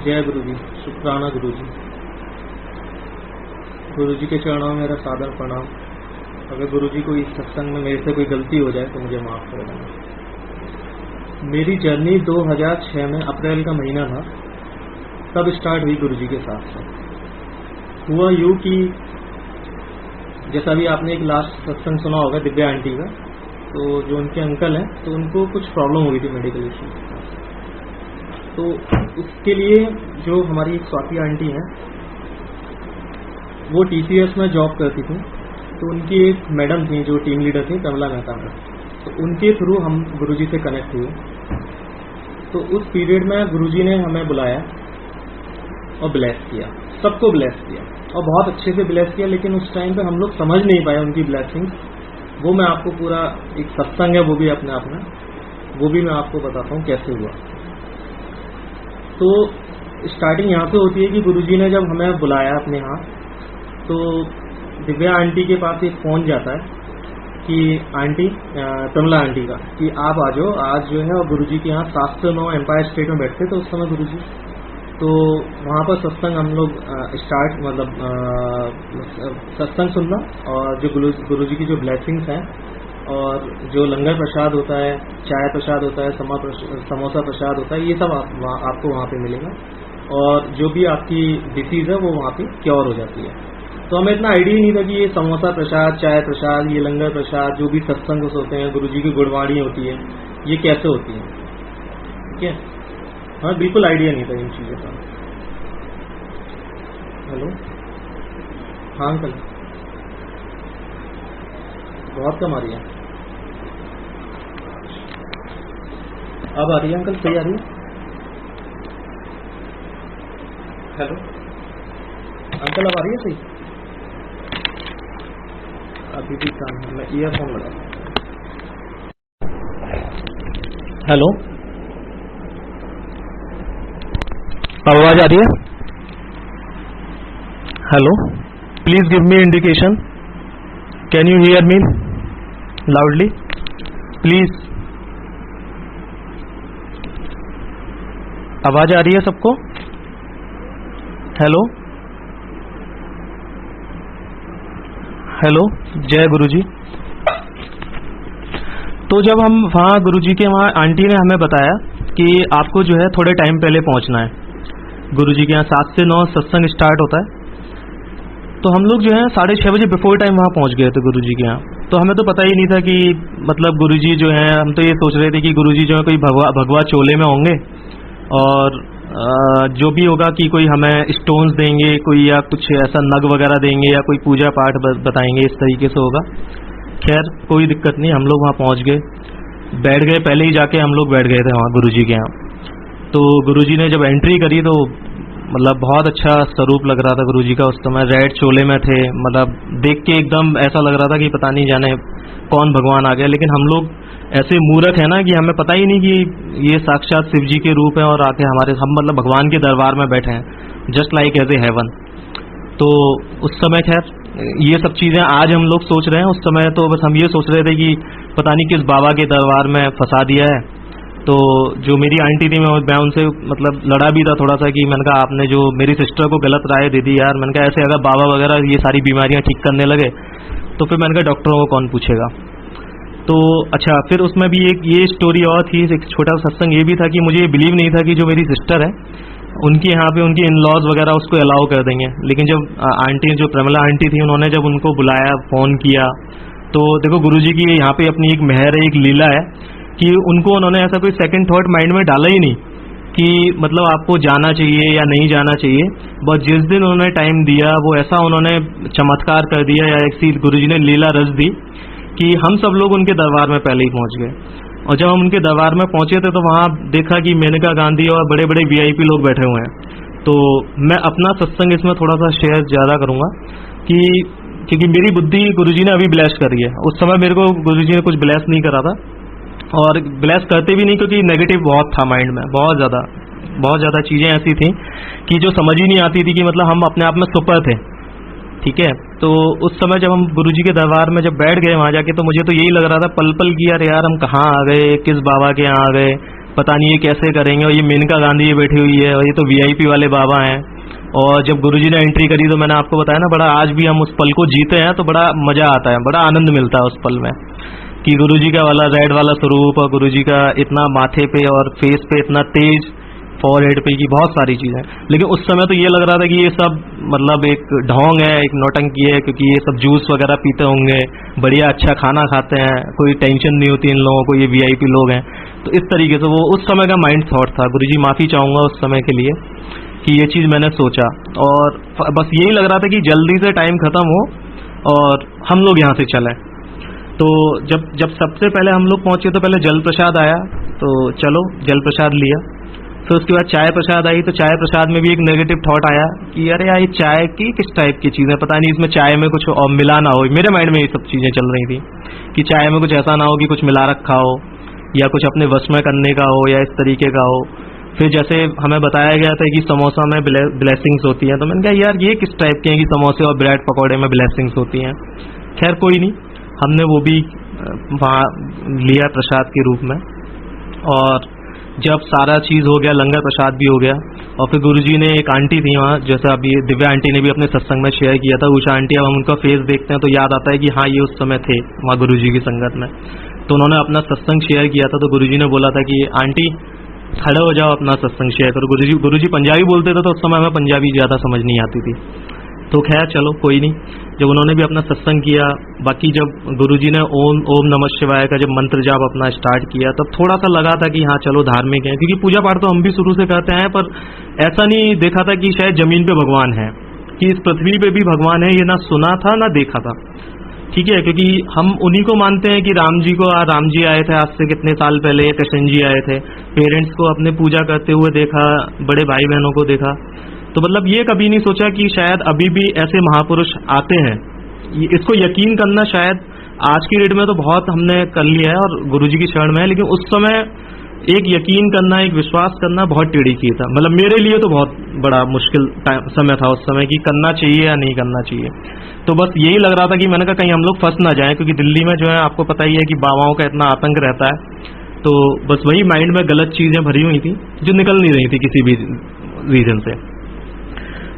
जय गुरु जी, शुक्राना गुरु जी। गुरु जी के चरणों में मेरा सादर प्रणाम। अगर गुरु जी को इस सत्संग में मेरे से कोई गलती हो जाए तो मुझे माफ कर देना। मेरी जर्नी 2006 में अप्रैल का महीना था, तब स्टार्ट हुई गुरु जी के साथ से। हुआ यूँ कि जैसा भी आपने एक लास्ट सत्संग सुना होगा दिव्या आंटी का, तो जो उनके अंकल हैं तो उनको कुछ प्रॉब्लम हो गई थी मेडिकल इशू। तो उसके लिए जो हमारी एक स्वाति आंटी हैं वो TCS में जॉब करती थी, तो उनकी एक मैडम थी जो टीम लीडर थी कमला मेहता में, तो उनके थ्रू हम गुरुजी से कनेक्ट हुए। तो उस पीरियड में गुरुजी ने हमें बुलाया और ब्लेस किया, सबको ब्लेस किया और बहुत अच्छे से ब्लेस किया। लेकिन उस टाइम पे हम लोग समझ नहीं पाए उनकी ब्लेसिंग। वो मैं आपको पूरा एक सत्संग है वो भी अपने आप में, वो भी मैं आपको बताता हूँ कैसे हुआ। तो स्टार्टिंग यहाँ से होती है कि गुरुजी ने जब हमें बुलाया अपने यहाँ, तो दिव्या आंटी के पास एक फ़ोन जाता है कि आंटी कमला आंटी का कि आप आ जाओ, आज जो है और गुरुजी के यहाँ 7 से 9 एम्पायर स्टेट में बैठते थे उस समय गुरुजी। तो वहाँ पर सत्संग हम लोग स्टार्ट सत्संग सुनना और जो गुरुजी की जो ब्लेसिंग्स हैं और जो लंगर प्रसाद होता है, चाय प्रसाद होता है, समोसा प्रसाद होता है, ये सब आपको वहाँ पे मिलेगा। और जो भी आपकी डिसीज़ है वो वहाँ पे क्योर हो जाती है। तो हमें इतना आइडिया ही नहीं था कि ये समोसा प्रसाद, चाय प्रसाद, ये लंगर प्रसाद, जो भी सत्संग होते हैं, गुरुजी की गुरबाणी होती है, ये कैसे होती है। ठीक है, हाँ बिल्कुल आइडिया नहीं था इन चीज़ों का। हेलो, हाँ अंकल, बहुत कम आ रही है। अब आ रही है अंकल, सही आ रही है। हेलो अंकल, अब आ रही है सही? अभी भी काम है, मैं ईयरफोन लगा। हेलो, अब आवाज आ रही है? Hello, please give me indication, can you hear me loudly please? आवाज आ रही है सबको? हेलो हेलो, जय गुरुजी। तो जब हम वहाँ गुरुजी के वहाँ आंटी ने हमें बताया कि आपको जो है थोड़े टाइम पहले पहुँचना है, गुरुजी के यहाँ 7 से 9 सत्संग स्टार्ट होता है। तो हम लोग जो है 6:30 बजे बिफोर टाइम वहाँ पहुँच गए थे गुरुजी के यहाँ। तो हमें तो पता ही नहीं था कि मतलब गुरुजी जो है, हम तो ये सोच रहे थे कि गुरुजी जो है कोई भगवा चोले में होंगे और जो भी होगा कि कोई हमें स्टोन्स देंगे, कोई या कुछ ऐसा नग वगैरह देंगे या कोई पूजा पाठ बताएंगे, इस तरीके से होगा। खैर कोई दिक्कत नहीं, हम लोग वहाँ पहुँच गए, बैठ गए। पहले ही जाके हम लोग बैठ गए थे वहाँ गुरुजी के यहाँ। तो गुरुजी ने जब एंट्री करी तो मतलब बहुत अच्छा स्वरूप लग रहा था गुरुजी का। उस समय रेड चोले में थे, मतलब देख के एकदम ऐसा लग रहा था कि पता नहीं जाने कौन भगवान आ गया। लेकिन हम लोग ऐसे मूर्ख है ना कि हमें पता ही नहीं कि ये साक्षात शिव जी के रूप है और आके हम मतलब भगवान के दरबार में बैठे हैं, just like as a heaven. तो उस समय खैर ये सब चीज़ें आज हम लोग सोच रहे हैं, उस समय तो बस हम ये सोच रहे थे कि पता नहीं किस बाबा के दरबार में फंसा दिया है। तो जो मेरी आंटी थी मैं उनसे मतलब लड़ा भी था थोड़ा सा कि मैंने कहा आपने जो मेरी सिस्टर को गलत राय दे दी यार। मैंने कहा ऐसे अगर बाबा वगैरह ये सारी बीमारियां ठीक करने लगे तो फिर मैंने कहा डॉक्टरों को कौन पूछेगा। तो अच्छा, फिर उसमें भी एक ये स्टोरी और थी, एक छोटा सत्संग ये भी था कि मुझे ये बिलीव नहीं था कि जो मेरी सिस्टर है उनके यहाँ पे उनकी इन-लॉज वगैरह उसको अलाउ कर देंगे। लेकिन जब आंटी जो प्रमिला आंटी थी उन्होंने जब उनको बुलाया, फ़ोन किया, तो देखो गुरुजी की यहाँ पे अपनी एक मेहर है, एक लीला है कि उनको उन्होंने ऐसा कोई सेकंड थॉट माइंड में डाला ही नहीं कि मतलब आपको जाना चाहिए या नहीं जाना चाहिए। बस जिस दिन उन्होंने टाइम दिया वो ऐसा उन्होंने चमत्कार कर दिया या एक गुरुजी ने लीला रच दी कि हम सब लोग उनके दरबार में पहले ही पहुंच गए। और जब हम उनके दरबार में पहुंचे थे तो वहाँ देखा कि मेनका गांधी और बड़े बड़े VIP लोग बैठे हुए हैं। तो मैं अपना सत्संग इसमें थोड़ा सा शेयर ज़्यादा करूँगा कि क्योंकि मेरी बुद्धि गुरुजी ने अभी ब्लेस करी है। उस समय मेरे को गुरुजी ने कुछ ब्लेस नहीं करा था और ब्लेस करते भी नहीं, क्योंकि नेगेटिव बहुत था माइंड में, बहुत ज़्यादा चीज़ें ऐसी थी कि जो समझ ही नहीं आती थी कि मतलब हम अपने आप में सुपर थे। ठीक है, तो उस समय जब हम गुरुजी के दरबार में जब बैठ गए वहाँ जाके, तो मुझे तो यही लग रहा था पल पल की यार हम कहाँ आ गए, किस बाबा के यहाँ आ गए, पता नहीं ये कैसे करेंगे, और ये मेनका गांधी ये बैठी हुई है और ये तो वीआईपी वाले बाबा हैं। और जब गुरुजी ने एंट्री करी तो मैंने आपको बताया ना, बड़ा आज भी हम उस पल को जीते हैं तो बड़ा मजा आता है, बड़ा आनंद मिलता है उस पल में कि गुरुजी का वाला रेड वाला स्वरूप और गुरुजी का इतना माथे पे और फेस पे इतना तेज, फॉरहेड पे की बहुत सारी चीजें। लेकिन उस समय तो ये लग रहा था कि ये सब मतलब एक ढोंग है, एक नौटंकी है, क्योंकि ये सब जूस वगैरह पीते होंगे, बढ़िया अच्छा खाना खाते हैं, कोई टेंशन नहीं होती इन लोगों को, ये वीआईपी लोग हैं। तो इस तरीके से वो उस समय का माइंड थॉट था। गुरुजी माफी चाहूंगा उस समय के लिए कि ये चीज मैंने सोचा, और बस यही लग रहा था कि जल्दी से टाइम खत्म हो और हम लोग यहाँ से चलें। तो जब सबसे पहले हम लोग पहुंचे तो पहले जल प्रसाद आया, तो चलो जल प्रसाद लिया। फिर उसके बाद चाय प्रसाद आई, तो चाय प्रसाद में भी एक नेगेटिव थॉट आया कि अरे यार ये चाय की किस टाइप की चीज़ है, पता नहीं इसमें चाय में कुछ और मिला ना हो। मेरे माइंड में ये सब चीज़ें चल रही थी कि चाय में कुछ ऐसा ना हो कि कुछ मिला रखा हो या कुछ अपने वश में करने का हो या इस तरीके का हो। फिर जैसे हमें बताया गया था कि समोसा में ब्लेसिंग्स होती हैं, तो मैंने कहा यार ये किस टाइप के हैं कि समोसे और ब्रेड पकौड़े में ब्लेसिंग्स होती हैं। खैर कोई नहीं, हमने वो भी वहाँ लिया प्रसाद के रूप में। और जब सारा चीज़ हो गया, लंगर प्रसाद भी हो गया, और फिर गुरुजी ने एक आंटी थी वहाँ, जैसे अभी दिव्या आंटी ने भी अपने सत्संग में शेयर किया था, उषा आंटी, अब हम उनका फेस देखते हैं तो याद आता है कि हाँ ये उस समय थे वहाँ गुरुजी की संगत में। तो उन्होंने अपना सत्संग शेयर किया था, तो गुरुजी ने बोला था कि आंटी खड़े हो जाओ, अपना सत्संग शेयर करो। गुरुजी पंजाबी बोलते थे तो उस समय हमें पंजाबी ज़्यादा समझ नहीं आती थी, तो खैर चलो कोई नहीं। जब उन्होंने भी अपना सत्संग किया, बाकी जब गुरुजी ने ओम नमः शिवाय का जब मंत्र जाप अपना स्टार्ट किया, तब थोड़ा सा लगा था कि हाँ चलो धार्मिक है, क्योंकि पूजा पाठ तो हम भी शुरू से करते हैं, पर ऐसा नहीं देखा था कि शायद जमीन पे भगवान है, कि इस पृथ्वी पे भी भगवान है, ये ना सुना था ना देखा था। ठीक है, क्योंकि हम उन्हीं को मानते हैं कि राम जी आए थे आज से कितने साल पहले, कृष्ण जी आए थे, पेरेंट्स को अपने पूजा करते हुए देखा, बड़े भाई बहनों को देखा। तो मतलब ये कभी नहीं सोचा कि शायद अभी भी ऐसे महापुरुष आते हैं। इसको यकीन करना शायद आज की डेट में तो बहुत हमने कर लिया है और गुरुजी की शरण में है, लेकिन उस समय एक यकीन करना, एक विश्वास करना बहुत टेढ़ी की था। मतलब मेरे लिए तो बहुत बड़ा मुश्किल समय था उस समय कि करना चाहिए या नहीं करना चाहिए। तो बस यही लग रहा था कि मैंने कहा कहीं हम लोग फंस ना जाएं, क्योंकि दिल्ली में जो है आपको पता ही है कि बाबाओं का इतना आतंक रहता है। तो बस वही माइंड में गलत चीजें भरी हुई थी जो निकल नहीं रही थी किसी भी रीजन से।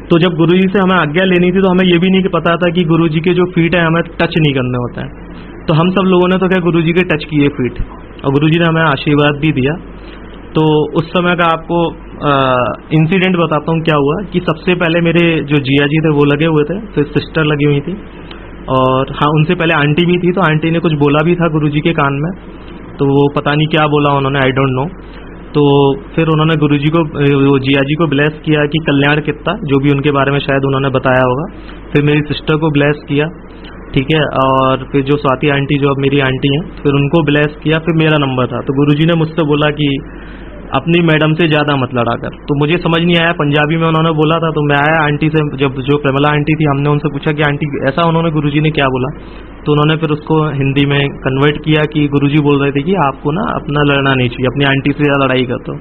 तो जब गुरुजी से हमें आज्ञा लेनी थी तो हमें ये भी नहीं पता था कि गुरुजी के जो फीट है हमें टच नहीं करने होता है। तो हम सब लोगों ने तो क्या गुरुजी के टच किए फीट, और गुरुजी ने हमें आशीर्वाद भी दिया। तो उस समय का आपको इंसिडेंट बताता हूँ क्या हुआ कि सबसे पहले मेरे जो जिया जी थे वो लगे हुए थे, फिर सिस्टर लगी हुई थी, और हाँ उनसे पहले आंटी भी थी। तो आंटी ने कुछ बोला भी था गुरुजी के कान में, तो वो पता नहीं क्या बोला उन्होंने, आई डोंट नो। तो फिर उन्होंने गुरुजी को, जिया जी को ब्लेस किया कि कल्याण कितना, जो भी उनके बारे में शायद उन्होंने बताया होगा। फिर मेरी सिस्टर को ब्लेस किया, ठीक है, और फिर जो स्वाति आंटी जो अब मेरी आंटी हैं, फिर उनको ब्लेस किया। फिर मेरा नंबर था, तो गुरुजी ने मुझसे बोला कि अपनी मैडम से ज़्यादा मत लड़ा कर। तो मुझे समझ नहीं आया, पंजाबी में उन्होंने बोला था। तो मैं आया आंटी से, जब जो प्रमिला आंटी थी, हमने उनसे पूछा कि आंटी ऐसा उन्होंने गुरुजी ने क्या बोला। तो उन्होंने फिर उसको हिंदी में कन्वर्ट किया कि गुरुजी बोल रहे थे कि आपको ना अपना लड़ना नहीं चाहिए, अपनी आंटी से ज़्यादा लड़ाई करते हो।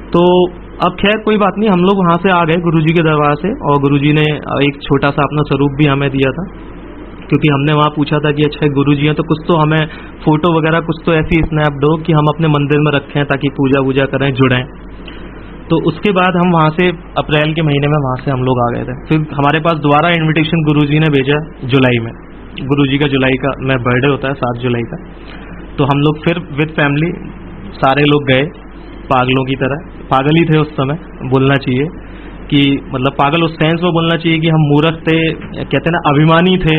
तो अब खैर कोई बात नहीं, हम लोग वहाँ से आ गए गुरुजी के दरबार से, और गुरुजी ने एक छोटा सा अपना स्वरूप भी हमें दिया था, क्योंकि हमने वहाँ पूछा था कि अच्छा गुरुजी हैं तो कुछ तो हमें फोटो वगैरह कुछ तो ऐसी स्नैप दो कि हम अपने मंदिर में रखें ताकि पूजा वूजा करें, जुड़ें। तो उसके बाद हम वहाँ से अप्रैल के महीने में वहाँ से हम लोग आ गए थे। फिर हमारे पास दोबारा इन्विटेशन गुरुजी ने भेजा जुलाई में, गुरुजी का जुलाई का में बर्थडे होता है 7 जुलाई का। तो हम लोग फिर विद फैमिली सारे लोग गए, पागलों की तरह। पागल ही थे उस समय, बोलना चाहिए कि मतलब पागल उस सेंस में बोलना चाहिए कि हम मूर्ख थे, कहते हैं ना अभिमानी थे,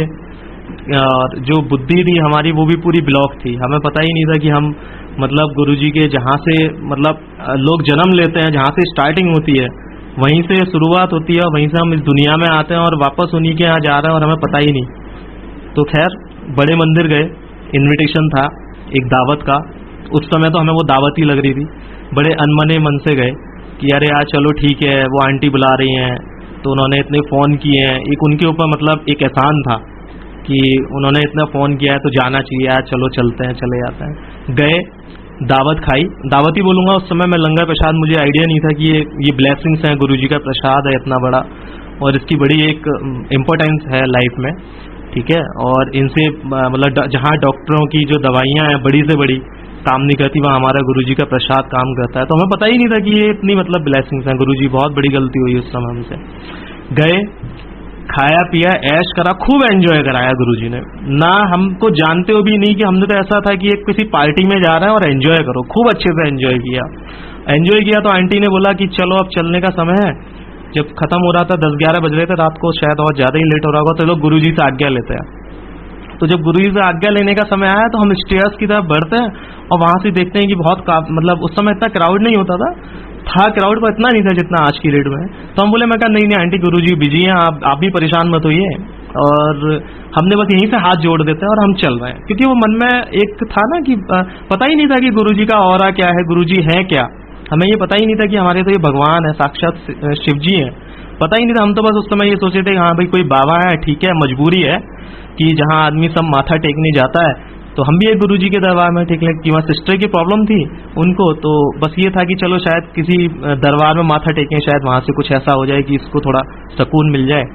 और जो बुद्धि थी हमारी वो भी पूरी ब्लॉक थी। हमें पता ही नहीं था कि हम मतलब गुरुजी के जहाँ से मतलब लोग जन्म लेते हैं, जहाँ से स्टार्टिंग होती है वहीं से शुरुआत होती है, और वहीं से हम इस दुनिया में आते हैं और वापस उन्हीं के यहाँ जा रहे हैं और हमें पता ही नहीं। तो खैर बड़े मंदिर गए, इन्विटेशन था एक दावत का। उस समय तो हमें वो दावत ही लग रही थी, बड़े अनमने मन से गए कि अरे यार चलो ठीक है, वो आंटी बुला रही हैं। तो उन्होंने इतने फ़ोन किए हैं, एक उनके ऊपर मतलब एक एहसान था कि उन्होंने इतना फ़ोन किया है तो जाना चाहिए यार, चलो चलते हैं, चले जाते हैं। गए, दावत खाई, दावत ही बोलूँगा, उस समय मैं लंगर प्रसाद, मुझे आइडिया नहीं था कि ये ब्लेसिंग्स हैं, गुरुजी का प्रसाद है इतना बड़ा, और इसकी बड़ी एक इम्पोर्टेंस है लाइफ में, ठीक है। और इनसे मतलब जहाँ डॉक्टरों की जो दवाइयाँ हैं बड़ी से बड़ी, काम नहीं करती, वहाँ हमारा गुरुजी का प्रसाद काम करता है। तो हमें पता ही नहीं था कि ये इतनी मतलब ब्लेसिंग्स हैं। गुरुजी, बहुत बड़ी गलती हुई उस समय हमसे। गए, खाया पिया, ऐश करा, खूब एंजॉय कराया गुरुजी ने। ना हमको जानते हो भी नहीं कि हमने तो ऐसा था कि एक किसी पार्टी में जा रहे हैं और एंजॉय करो, खूब अच्छे से एंजॉय किया। एंजॉय किया तो आंटी ने बोला कि चलो अब चलने का समय है। जब खत्म हो रहा था, 10-11 बज रहे थे रात को, शायद और ज्यादा ही लेट हो रहा होगा, तो लोग गुरुजी से आज्ञा लेते हैं। तो जब गुरुजी से आज्ञा लेने का समय आया तो हम स्टेयर्स की तरफ बढ़ते हैं और वहां से देखते हैं कि बहुत मतलब उस समय इतना क्राउड नहीं होता था क्राउड पर इतना नहीं था जितना आज की डेट में है। तो हम बोले, मैं कहा नहीं आंटी, गुरुजी बिजी हैं, आप भी परेशान मत होइए, और हमने बस यहीं से हाथ जोड़ देते हैं और हम चल रहे हैं। क्योंकि वो मन में एक था ना कि पता ही नहीं था कि गुरुजी का ऑरा क्या है, गुरुजी है क्या। हमें ये पता ही नहीं था कि हमारे तो ये भगवान है, साक्षात शिव जी है, पता ही नहीं था। हम तो बस उस समय ये सोचे थे हाँ भाई कोई बाबा है, ठीक है, मजबूरी है कि जहाँ आदमी सब माथा टेकने जाता है तो हम भी एक गुरुजी के दरबार में टेक लें। कि वहाँ सिस्टर की प्रॉब्लम थी उनको, तो बस ये था कि चलो शायद किसी दरबार में माथा टेकें, शायद वहाँ से कुछ ऐसा हो जाए कि इसको थोड़ा सुकून मिल जाए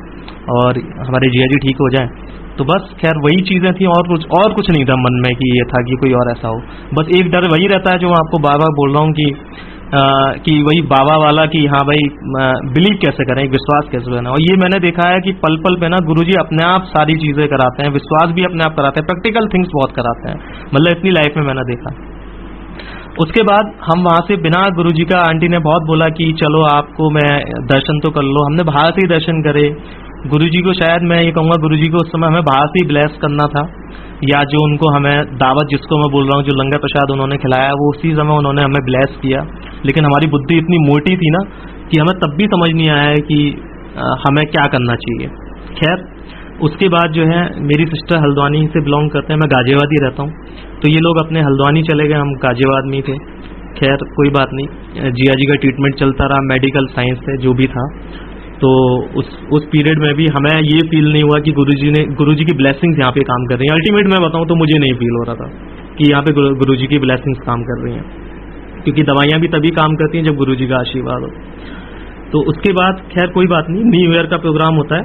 और हमारे जिया जी ठीक हो जाए। तो बस खैर वही चीजें थी, और कुछ नहीं था मन में कि ये था कि कोई और ऐसा हो। बस एक डर वही रहता है जो मैं आपको बार बार बोल रहा हूँ कि वही बाबा वाला कि हाँ भाई बिलीव कैसे करें, विश्वास कैसे करें। और ये मैंने देखा है कि पल पल पे ना गुरुजी अपने आप सारी चीजें कराते हैं, विश्वास भी अपने आप कराते हैं, प्रैक्टिकल थिंग्स बहुत कराते हैं, मतलब इतनी लाइफ में मैंने देखा। उसके बाद हम वहां से बिना गुरुजी का, आंटी ने बहुत बोला कि चलो आपको मैं दर्शन तो कर लो, हमने बाहर से ही दर्शन करे। गुरुजी को शायद मैं ये कहूँगा, गुरुजी को उस समय हमें बाहर से ही ब्लेस करना था, या जो उनको हमें दावत, जिसको मैं बोल रहा हूँ, जो लंगर प्रसाद उन्होंने खिलाया, वो उसी समय उन्होंने हमें ब्लेस किया। लेकिन हमारी बुद्धि इतनी मोटी थी ना कि हमें तब भी समझ नहीं आया है कि हमें क्या करना चाहिए। खैर उसके बाद जो है, मेरी सिस्टर हल्द्वानी से बिलोंग करते हैं, मैं गाजियाबाद ही रहता हूँ, तो ये लोग अपने हल्द्वानी चले गए, हम गाजियाबाद में थे। खैर कोई बात नहीं, जिया जी का ट्रीटमेंट चलता रहा, मेडिकल साइंस से जो भी था। तो उस पीरियड में भी हमें ये फील नहीं हुआ कि गुरुजी की ब्लेसिंग्स यहाँ पे काम कर रही हैं। अल्टीमेट मैं बताऊँ तो मुझे नहीं फील हो रहा था कि यहाँ पे गुरुजी की ब्लेसिंग्स काम कर रही हैं, क्योंकि दवाइयाँ भी तभी काम करती हैं जब गुरुजी का आशीर्वाद हो। तो उसके बाद खैर कोई बात नहीं, न्यू ईयर का प्रोग्राम होता है,